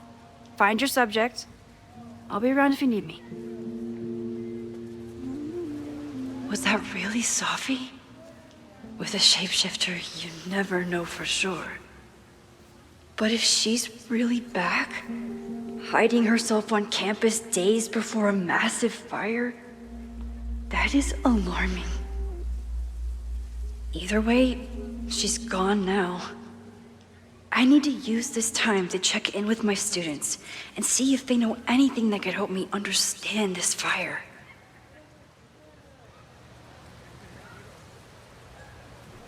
Find your subject. I'll be around if you need me. Was that really Safi? With a shapeshifter, you never know for sure. But if she's really back, hiding herself on campus days before a massive fire, that is alarming. Either way, she's gone now. I need to use this time to check in with my students and see if they know anything that could help me understand this fire.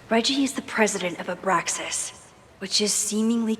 Reggie is the president of Abraxas, which is seemingly...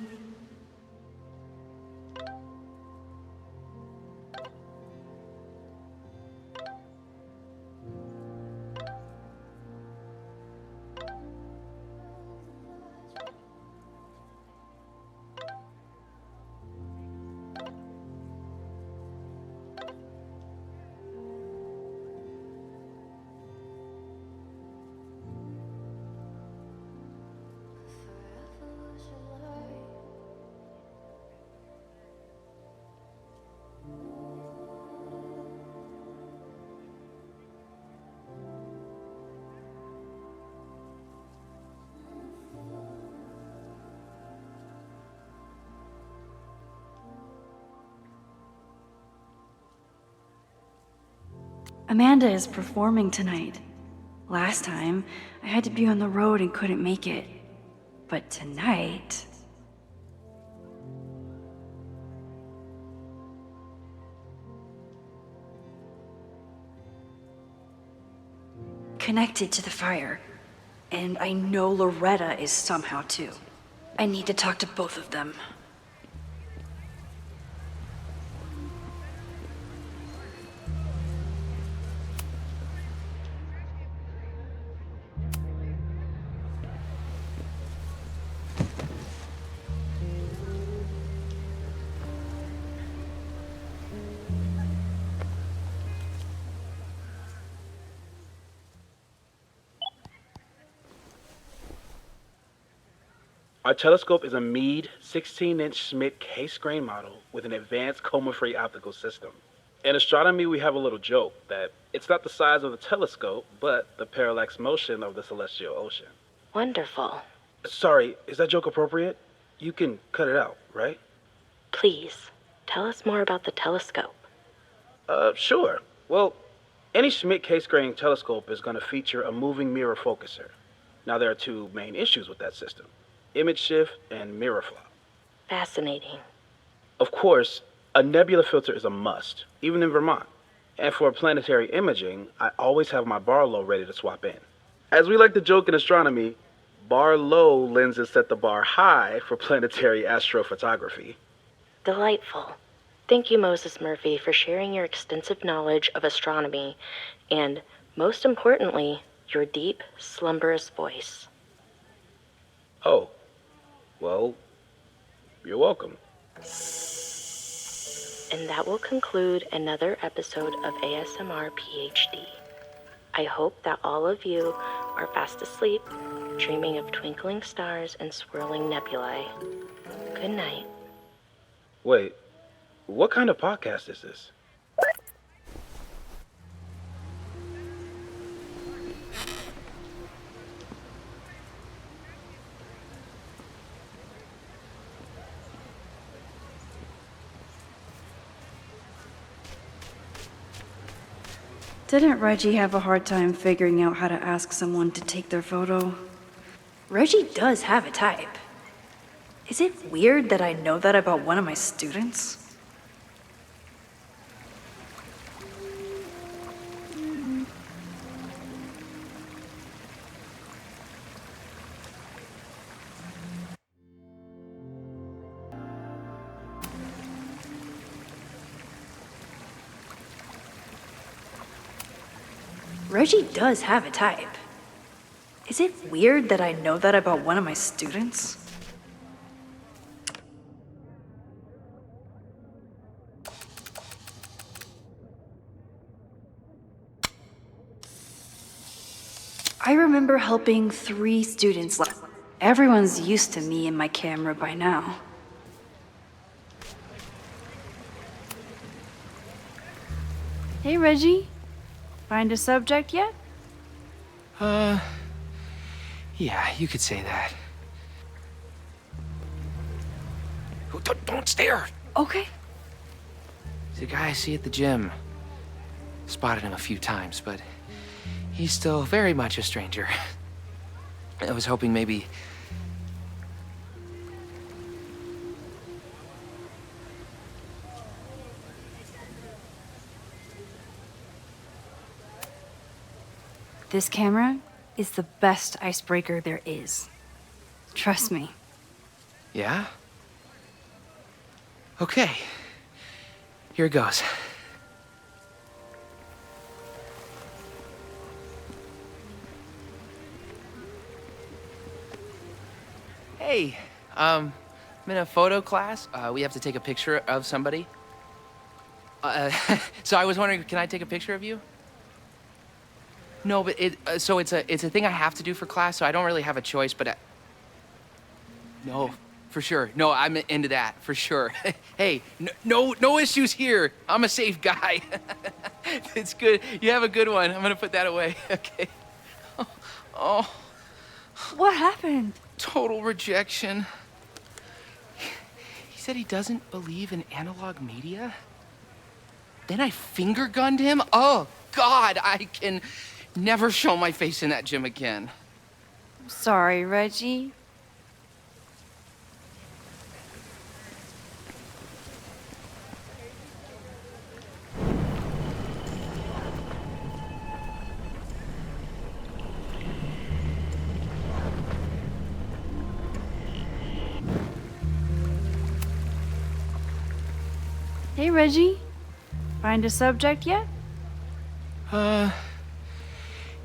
Amanda is performing tonight. Last time, I had to be on the road and couldn't make it. But tonight... connected to the fire. And I know Loretta is somehow too. I need to talk to both of them. Our telescope is a Meade 16-inch Schmidt case-grain model with an advanced coma-free optical system. In astronomy, we have a little joke that it's not the size of the telescope, but the parallax motion of the celestial ocean. Wonderful. Sorry, is that joke appropriate? You can cut it out, right? Please, tell us more about the telescope. Sure. Well, any Schmidt case-grain telescope is going to feature a moving mirror focuser. Now, there are two main issues with that system: image shift and mirror flop. Fascinating. Of course, a nebula filter is a must, even in Vermont. And for planetary imaging, I always have my bar low ready to swap in. As we like to joke in astronomy, bar low lenses set the bar high for planetary astrophotography. Delightful. Thank you, Moses Murphy, for sharing your extensive knowledge of astronomy and, most importantly, your deep, slumberous voice. Oh, well, you're welcome. And that will conclude another episode of ASMR PhD. I hope that all of you are fast asleep, dreaming of twinkling stars and swirling nebulae. Good night. Wait, what kind of podcast is this? Didn't Reggie have a hard time figuring out how to ask someone to take their photo? Reggie does have a type. Is it weird that I know that about one of my students? Reggie does have a type. Is it weird that I know that about one of my students? I remember helping 3 students. Everyone's used to me and my camera by now. Hey, Reggie. Find a subject yet? Yeah, you could say that. Oh, don't stare! Okay. The guy I see at the gym. Spotted him a few times, but he's still very much a stranger. I was hoping maybe... This camera is the best icebreaker there is. Trust me. Yeah? Okay. Here it goes. Hey, I'm in a photo class. We have to take a picture of somebody. So I was wondering, can I take a picture of you? No, but it's a thing I have to do for class, so I don't really have a choice, but no, for sure. No, I'm into that, for sure. Hey, no issues here. I'm a safe guy. It's good. You have a good one. I'm gonna put that away. Okay. Oh. What happened? Total rejection. He said he doesn't believe in analog media. Then I finger gunned him? Oh, God, I can never show my face in that gym again. Sorry, Reggie. Hey, Reggie. Find a subject yet?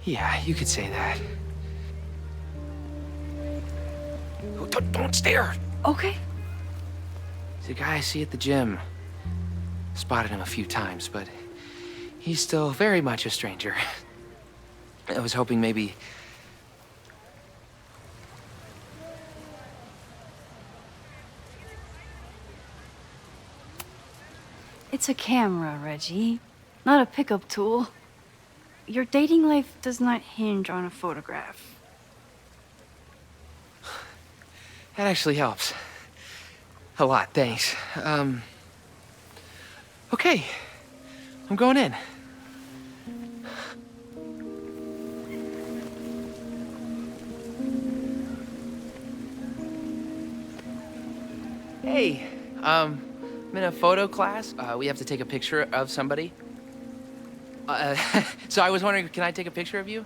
Yeah, you could say that. Oh, don't stare! Okay. The guy I see at the gym. Spotted him a few times, but he's still very much a stranger. I was hoping maybe... It's a camera, Reggie, not a pickup tool. Your dating life does not hinge on a photograph. That actually helps. A lot, thanks. Okay. I'm going in. Hey, I'm in a photo class. We have to take a picture of somebody. So I was wondering, can I take a picture of you?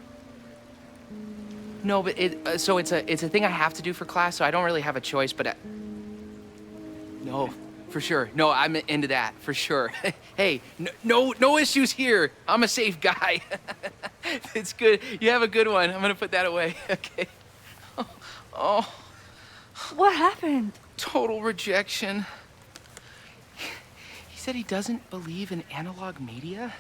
No, but it's a thing I have to do for class, so I don't really have a choice, but no, for sure. No, I'm into that, for sure. Hey, no issues here. I'm a safe guy. It's good. You have a good one. I'm gonna put that away. Okay. Oh. What happened? Total rejection. He said he doesn't believe in analog media.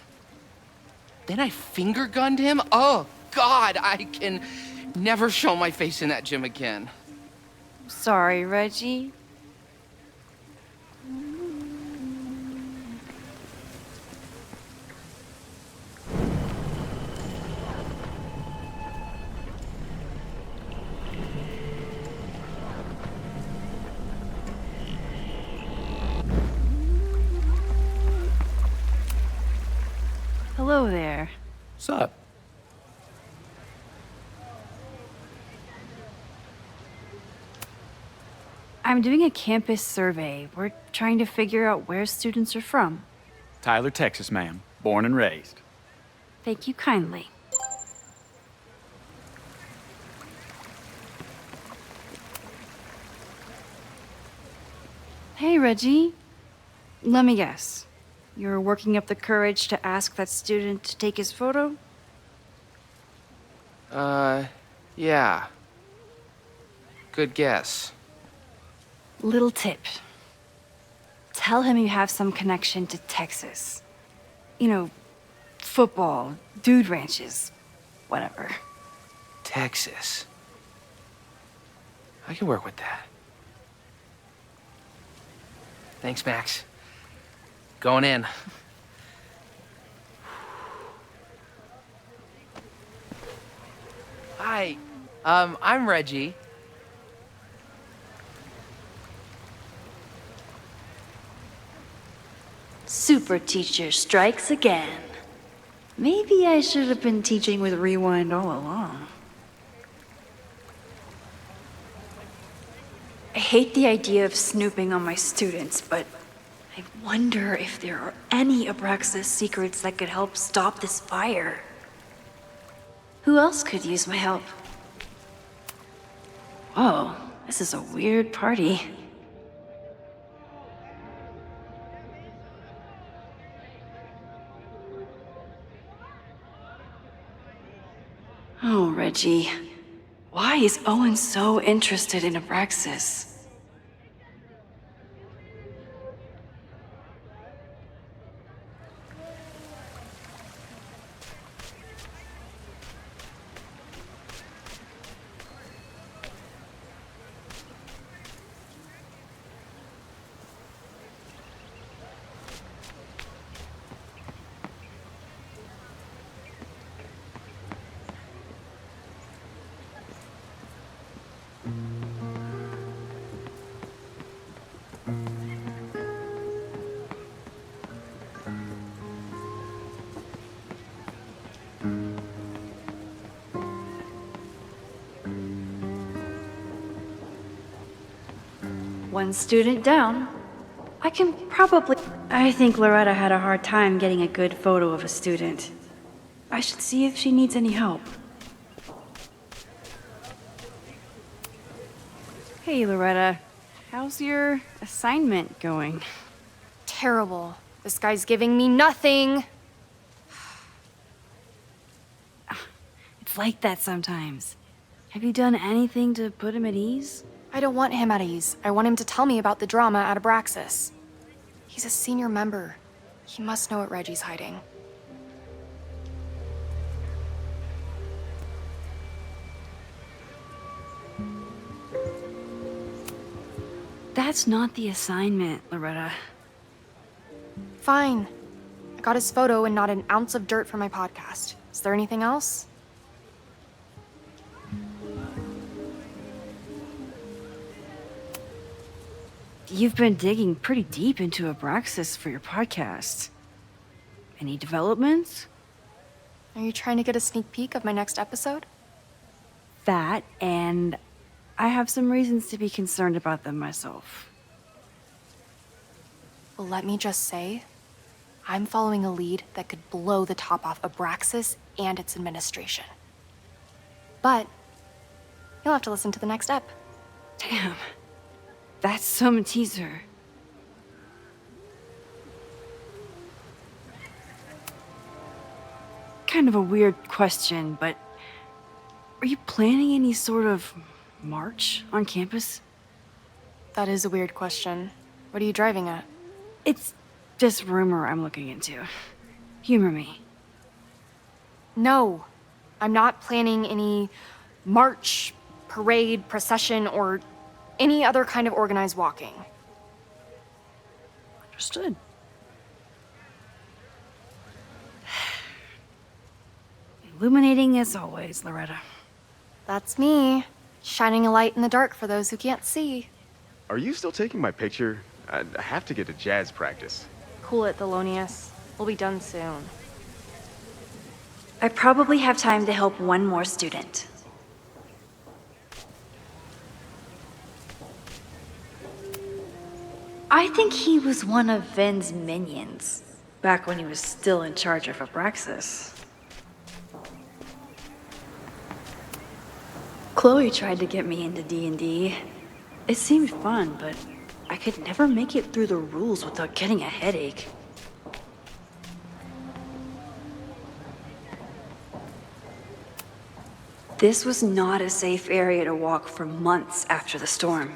Then I finger gunned him? Oh, God, I can never show my face in that gym again. Sorry, Reggie. Hello there. What's up? I'm doing a campus survey. We're trying to figure out where students are from. Tyler, Texas, ma'am. Born and raised. Thank you kindly. Hey, Reggie. Let me guess. You're working up the courage to ask that student to take his photo? Yeah. Good guess. Little tip. Tell him you have some connection to Texas. You know, football, dude ranches, whatever. Texas. I can work with that. Thanks, Max. Going in. Hi. I'm Reggie. Super teacher strikes again. Maybe I should have been teaching with Rewind all along. I hate the idea of snooping on my students, but I wonder if there are any Abraxas secrets that could help stop this fire. Who else could use my help? Whoa, this is a weird party. Oh, Reggie. Why is Owen so interested in Abraxas? One student down. I think Loretta had a hard time getting a good photo of a student. I should see if she needs any help. Hey, Loretta. How's your assignment going? Terrible. This guy's giving me nothing. It's like that sometimes. Have you done anything to put him at ease? I don't want him at ease. I want him to tell me about the drama at Abraxas. He's a senior member. He must know what Reggie's hiding. That's not the assignment, Loretta. Fine. I got his photo and not an ounce of dirt for my podcast. Is there anything else? You've been digging pretty deep into Abraxas for your podcast. Any developments? Are you trying to get a sneak peek of my next episode? That, and I have some reasons to be concerned about them myself. Well, let me just say, I'm following a lead that could blow the top off Abraxas and its administration. But you'll have to listen to the next ep. Damn. That's some teaser. Kind of a weird question, but are you planning any sort of march on campus? That is a weird question. What are you driving at? It's just rumor I'm looking into. Humor me. No, I'm not planning any march, parade, procession, or any other kind of organized walking. Understood. Illuminating as always, Loretta. That's me, shining a light in the dark for those who can't see. Are you still taking my picture? I have to get to jazz practice. Cool it, Thelonious. We'll be done soon. I probably have time to help one more student. I think he was one of Ven's minions, back when he was still in charge of Abraxas. Chloe tried to get me into D&D. It seemed fun, but I could never make it through the rules without getting a headache. This was not a safe area to walk for months after the storm.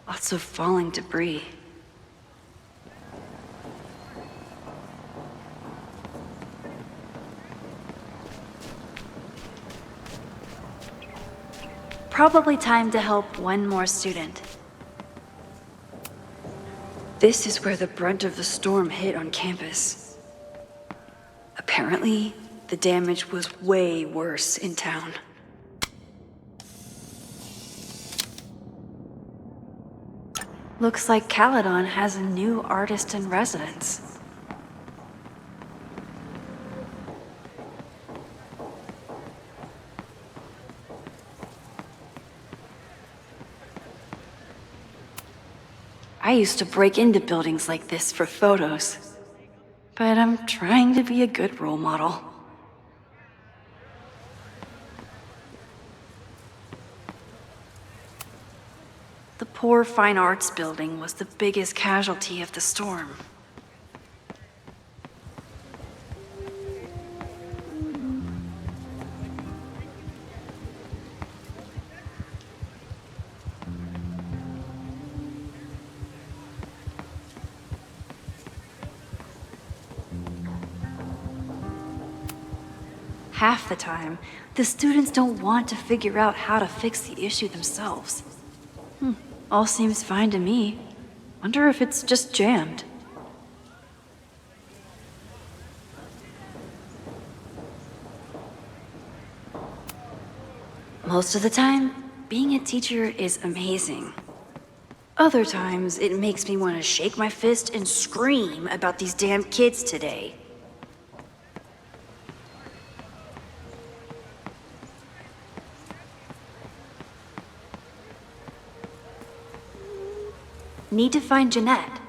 Lots of falling debris. Probably time to help one more student. This is where the brunt of the storm hit on campus. Apparently, the damage was way worse in town. Looks like Caledon has a new artist in residence. I used to break into buildings like this for photos, but I'm trying to be a good role model. The poor fine arts building was the biggest casualty of the storm. Half the time, the students don't want to figure out how to fix the issue themselves. All seems fine to me. Wonder if it's just jammed. Most of the time, being a teacher is amazing. Other times, it makes me want to shake my fist and scream about these damn kids today. Need to find Jeanette.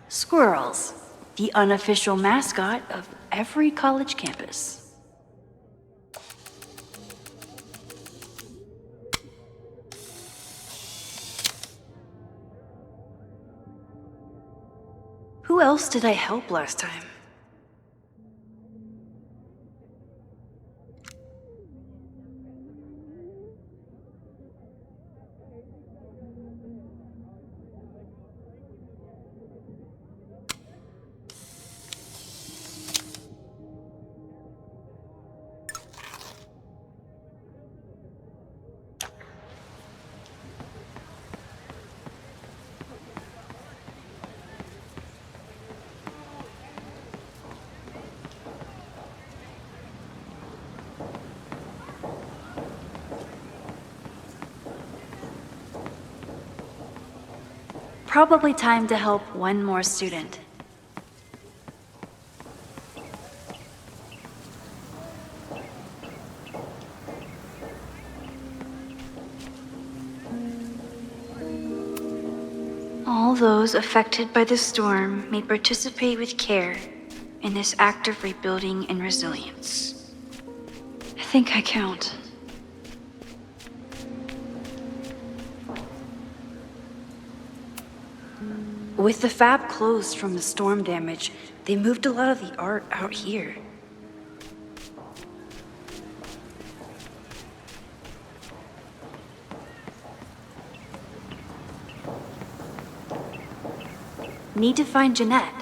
Squirrels, the unofficial mascot of every college campus. Who else did I help last time? Probably time to help one more student. All those affected by the storm may participate with care in this act of rebuilding and resilience. I think I count. With the fab closed from the storm damage, they moved a lot of the art out here. Need to find Jeanette.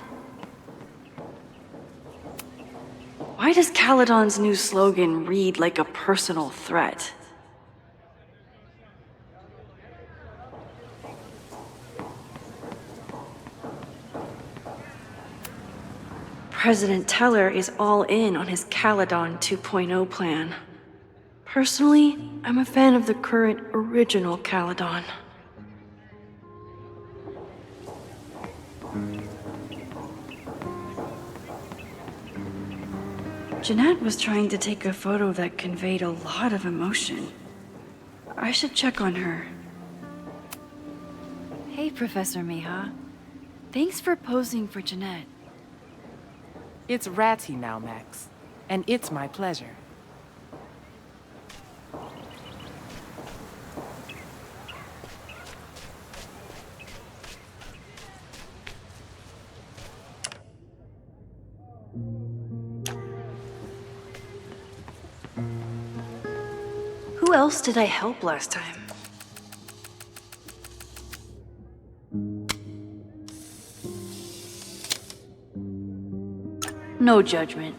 Why does Caledon's new slogan read like a personal threat? President Teller is all in on his Caledon 2.0 plan. Personally, I'm a fan of the current original Caledon. Jeanette was trying to take a photo that conveyed a lot of emotion. I should check on her. Hey, Professor Miha. Thanks for posing for Jeanette. It's Ratty now, Max. And it's my pleasure. Who else did I help last time? No judgment.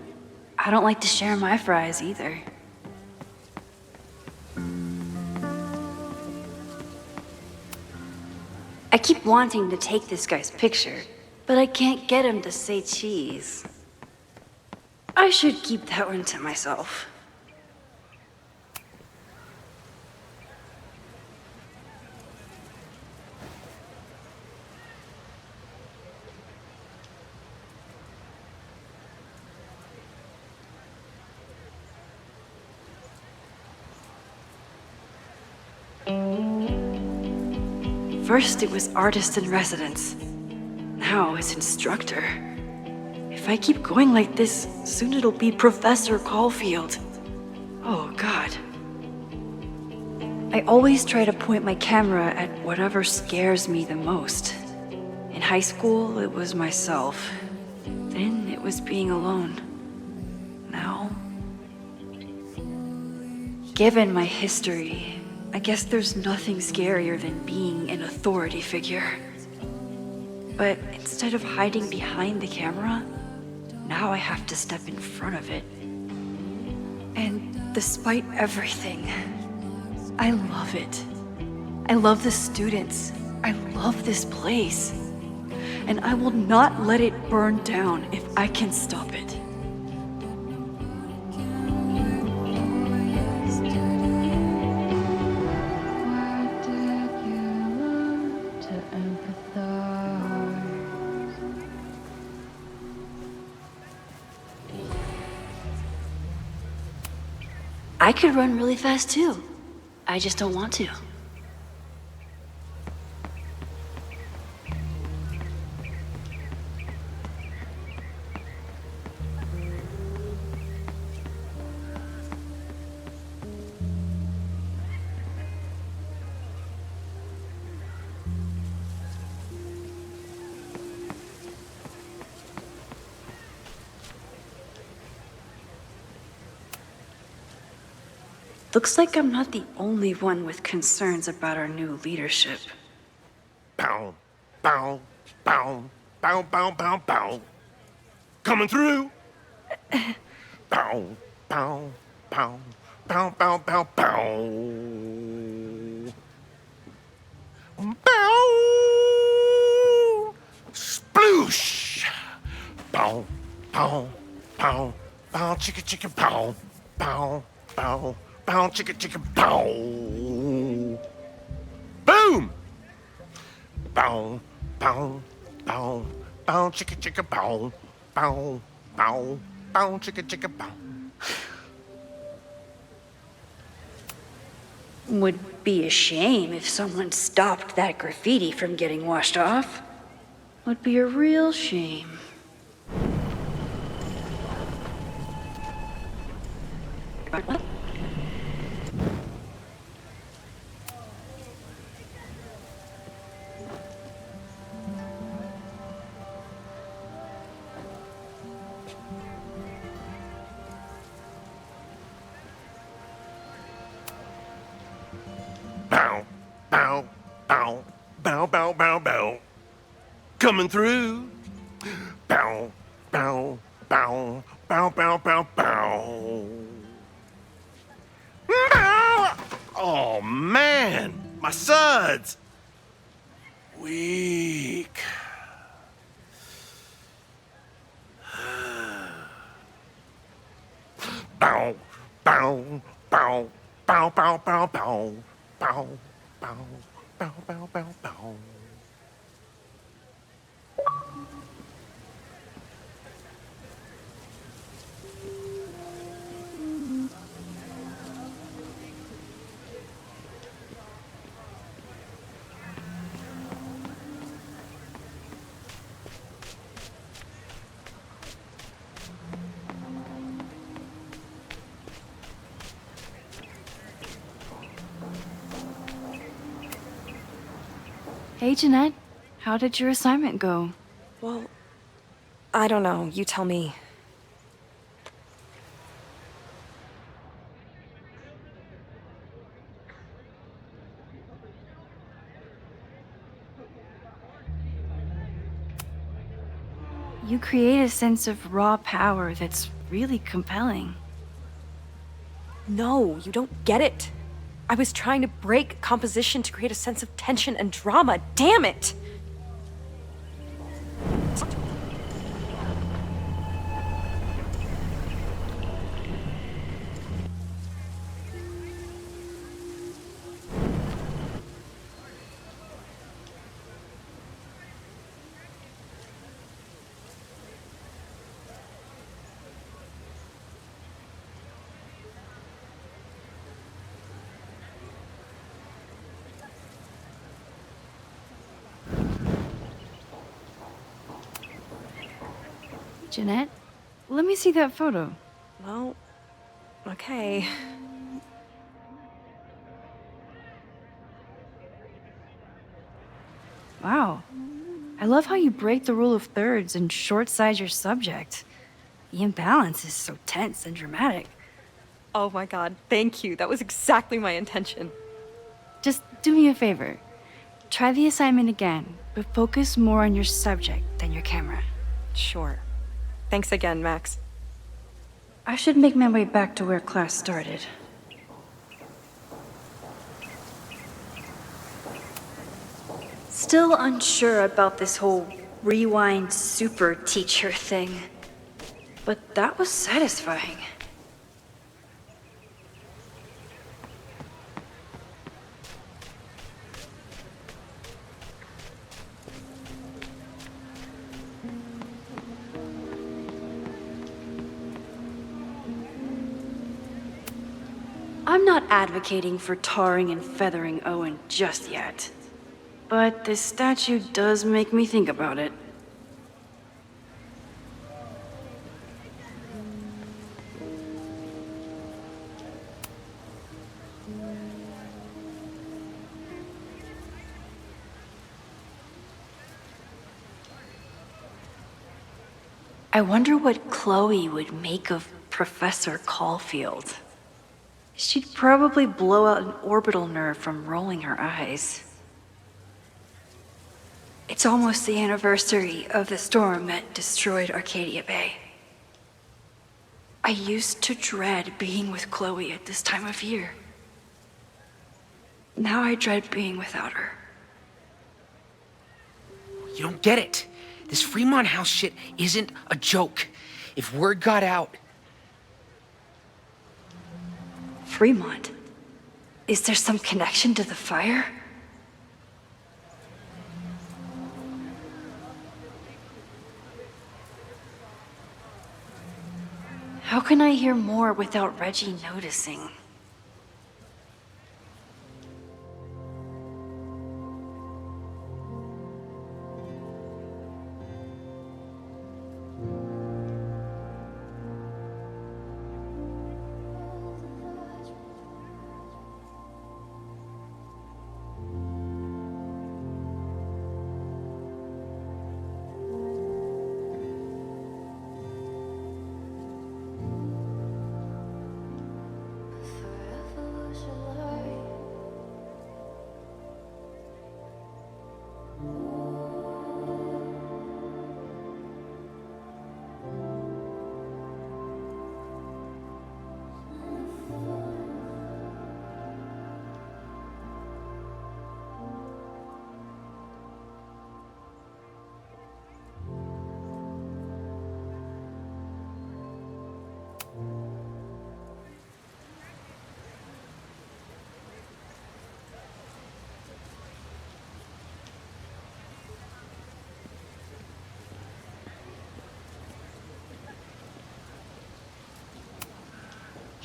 I don't like to share my fries either. I keep wanting to take this guy's picture, but I can't get him to say cheese. I should keep that one to myself. First it was artist in residence. Now it's instructor. If I keep going like this, soon it'll be Professor Caulfield. Oh, God. I always try to point my camera at whatever scares me the most. In high school, it was myself. Then it was being alone. Now... Given my history, I guess there's nothing scarier than being an authority figure. But instead of hiding behind the camera, now I have to step in front of it. And despite everything, I love it. I love the students. I love this place. And I will not let it burn down if I can stop it. I could run really fast too. I just don't want to. Looks like I'm not the only one with concerns about our new leadership. Bow, bow, bow, bow, bow, bow, bow. Coming through. Bow, bow, bow, bow, bow, bow, bow. Bow. Sploosh. Bow, bow, bow, bow, chicka, chicka, bow, bow, bow. Bow, chicka, chicka, bow. Boom! Bow, bow, bow, bow, chicka, chicka, bow. Bow, bow, bow, chicka, chicka, bow. Would be a shame if someone stopped that graffiti from getting washed off. Would be a real shame. Bow, bow, bow, bow, bow, bow, bow. Coming through. Bow, bow, bow, bow, bow, bow, bow. Bow! Oh, man, my suds. Weak. Bow, bow, bow, bow, bow, bow, bow. Bow, bow, bow, bow, bow, bow. Hey, Jeanette. How did your assignment go? Well, I don't know. You tell me. You create a sense of raw power that's really compelling. No, you don't get it. I was trying to break composition to create a sense of tension and drama. Damn it! Jeanette, let me see that photo. Well, okay. Wow. I love how you break the rule of thirds and short-size your subject. The imbalance is so tense and dramatic. Oh my god, thank you. That was exactly my intention. Just do me a favor. Try the assignment again, but focus more on your subject than your camera. Sure. Thanks again, Max. I should make my way back to where class started. Still unsure about this whole rewind super teacher thing. But that was satisfying. I'm not advocating for tarring and feathering Owen just yet. But this statue does make me think about it. I wonder what Chloe would make of Professor Caulfield. She'd probably blow out an orbital nerve from rolling her eyes. It's almost the anniversary of the storm that destroyed Arcadia Bay. I used to dread being with Chloe at this time of year. Now I dread being without her. You don't get it. This Fremont House shit isn't a joke. If word got out... Fremont? Is there some connection to the fire? How can I hear more without Reggie noticing?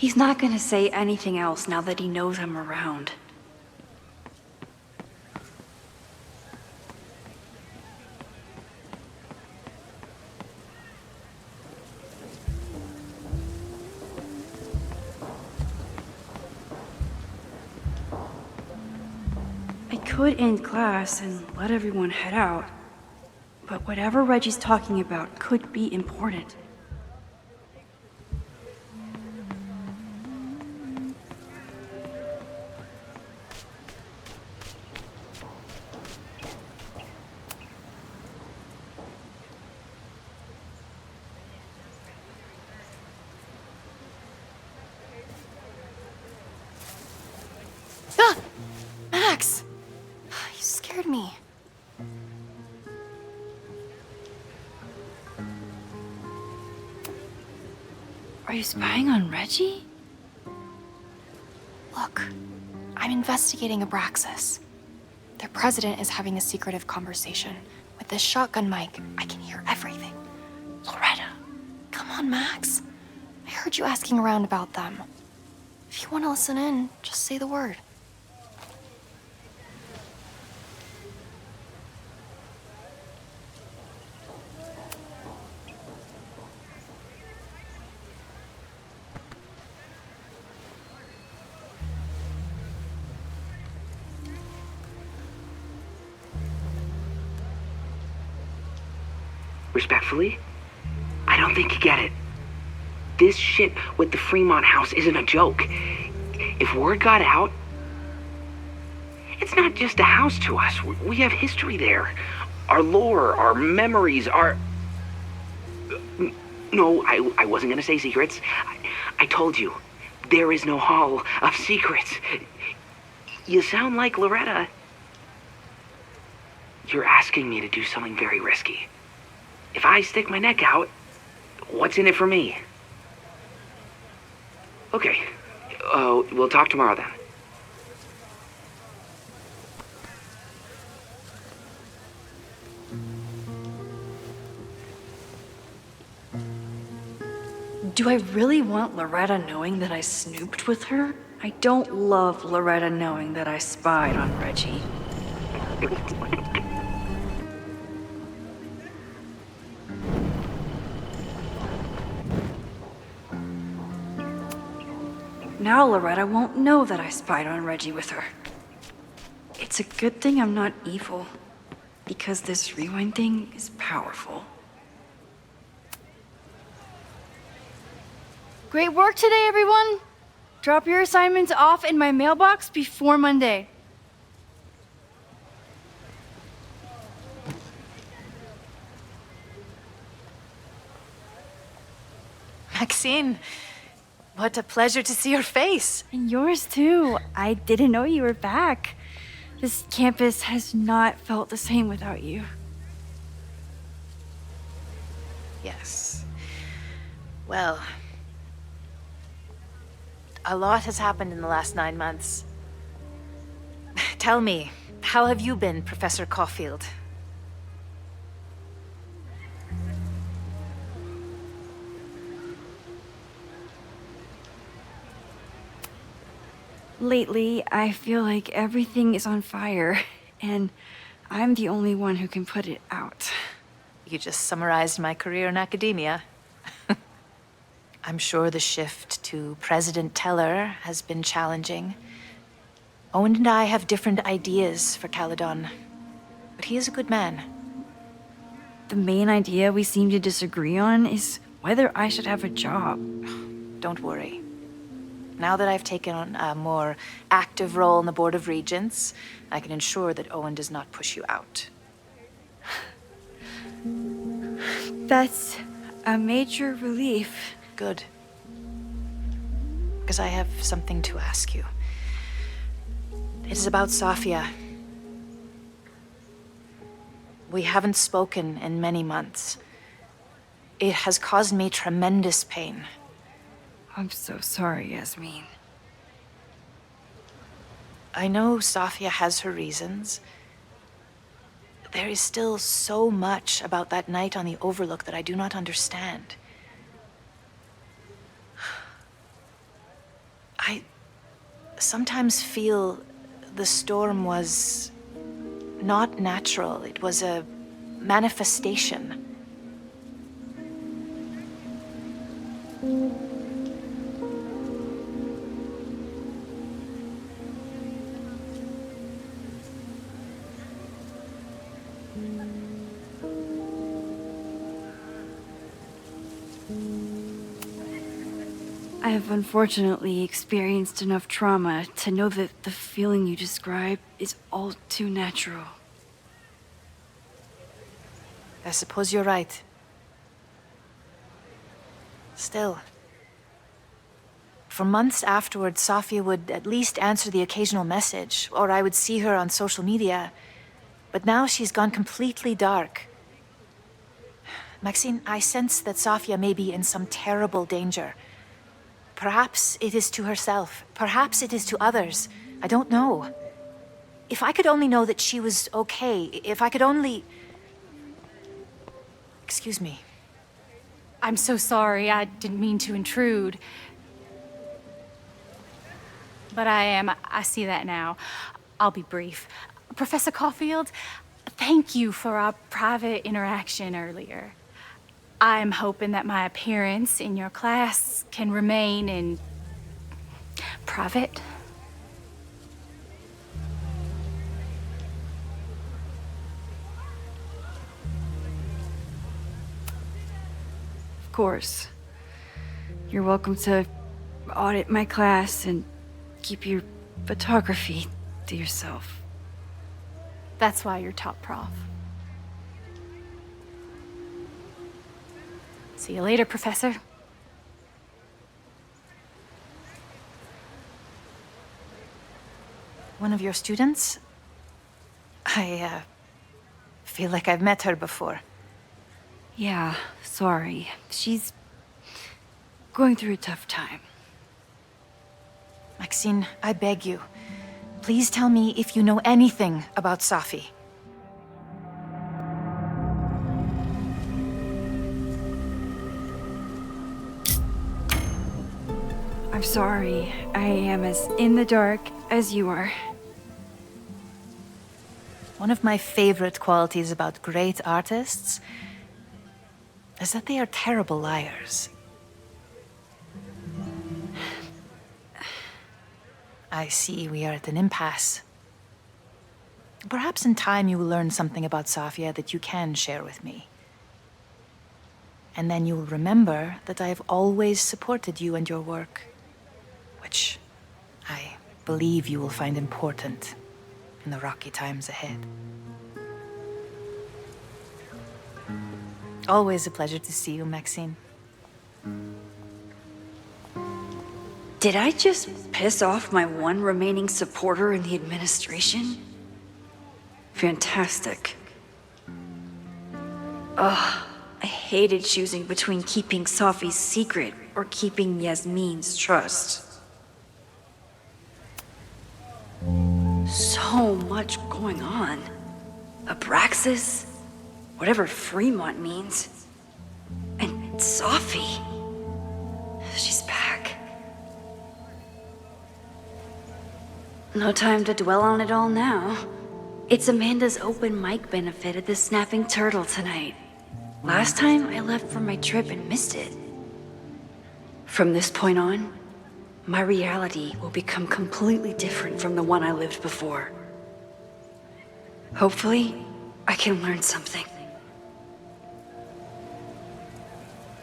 He's not gonna say anything else now that he knows I'm around. I could end class and let everyone head out, but whatever Reggie's talking about could be important. me. Are you spying on Reggie? Look, I'm investigating Abraxas. Their president is having a secretive conversation. With this shotgun mic, I can hear everything. Loretta, come on, Max. I heard you asking around about them. If you want to listen in, just say the word. Respectfully, I don't think you get it. This shit with the Fremont house isn't a joke. If word got out, it's not just a house to us. We have history there. Our lore, our memories, our... No, I wasn't gonna say secrets. I told you, there is no hall of secrets. You sound like Loretta. You're asking me to do something very risky. If I stick my neck out, what's in it for me? Okay. We'll talk tomorrow then. Do I really want Loretta knowing that I snooped with her? I don't love Loretta knowing that I spied on Reggie. Now Loretta won't know that I spied on Reggie with her. It's a good thing I'm not evil, because this rewind thing is powerful. Great work today, everyone! Drop your assignments off in my mailbox before Monday. Maxine, what a pleasure to see your face. And yours too. I didn't know you were back. This campus has not felt the same without you. Yes. Well, a lot has happened in the last 9 months. Tell me, how have you been, Professor Caulfield? Lately, I feel like everything is on fire, and I'm the only one who can put it out. You just summarized my career in academia. I'm sure the shift to President Teller has been challenging. Owen and I have different ideas for Caledon, but he is a good man. The main idea we seem to disagree on is whether I should have a job. Don't worry. Now that I've taken on a more active role in the Board of Regents, I can ensure that Owen does not push you out. That's a major relief. Good. Because I have something to ask you. It is about Safia. We haven't spoken in many months. It has caused me tremendous pain. I'm so sorry, Yasmin. I know Safia has her reasons. There is still so much about that night on the Overlook that I do not understand. I sometimes feel the storm was not natural. It was a manifestation. I have unfortunately experienced enough trauma to know that the feeling you describe is all too natural. I suppose you're right. Still, for months afterwards, Safia would at least answer the occasional message, or I would see her on social media. But now she's gone completely dark. Maxine, I sense that Safia may be in some terrible danger. Perhaps it is to herself. Perhaps it is to others. I don't know. If I could only know that she was okay, if I could only... Excuse me. I'm so sorry. I didn't mean to intrude. But I see that now. I'll be brief. Professor Caulfield, thank you for our private interaction earlier. I'm hoping that my appearance in your class can remain in private. Of course. You're welcome to audit my class and keep your photography to yourself. That's why you're top prof. See you later, Professor. One of your students? I feel like I've met her before. Yeah, sorry. She's going through a tough time. Maxine, I beg you. Please tell me if you know anything about Safi. I'm sorry. I am as in the dark as you are. One of my favorite qualities about great artists is that they are terrible liars. I see we are at an impasse. Perhaps in time you will learn something about Safia that you can share with me. And then you will remember that I have always supported you and your work, which I believe you will find important in the rocky times ahead. Always a pleasure to see you, Maxine. Did I just piss off my one remaining supporter in the administration? Fantastic. Ugh, I hated choosing between keeping Safi's secret or keeping Yasmin's trust. So much going on. Abraxas, whatever Fremont means, and Safi. She's back. No time to dwell on it all now. It's Amanda's open mic benefit at the Snapping Turtle tonight. Last time I left for my trip and missed it. From this point on, my reality will become completely different from the one I lived before. Hopefully, I can learn something.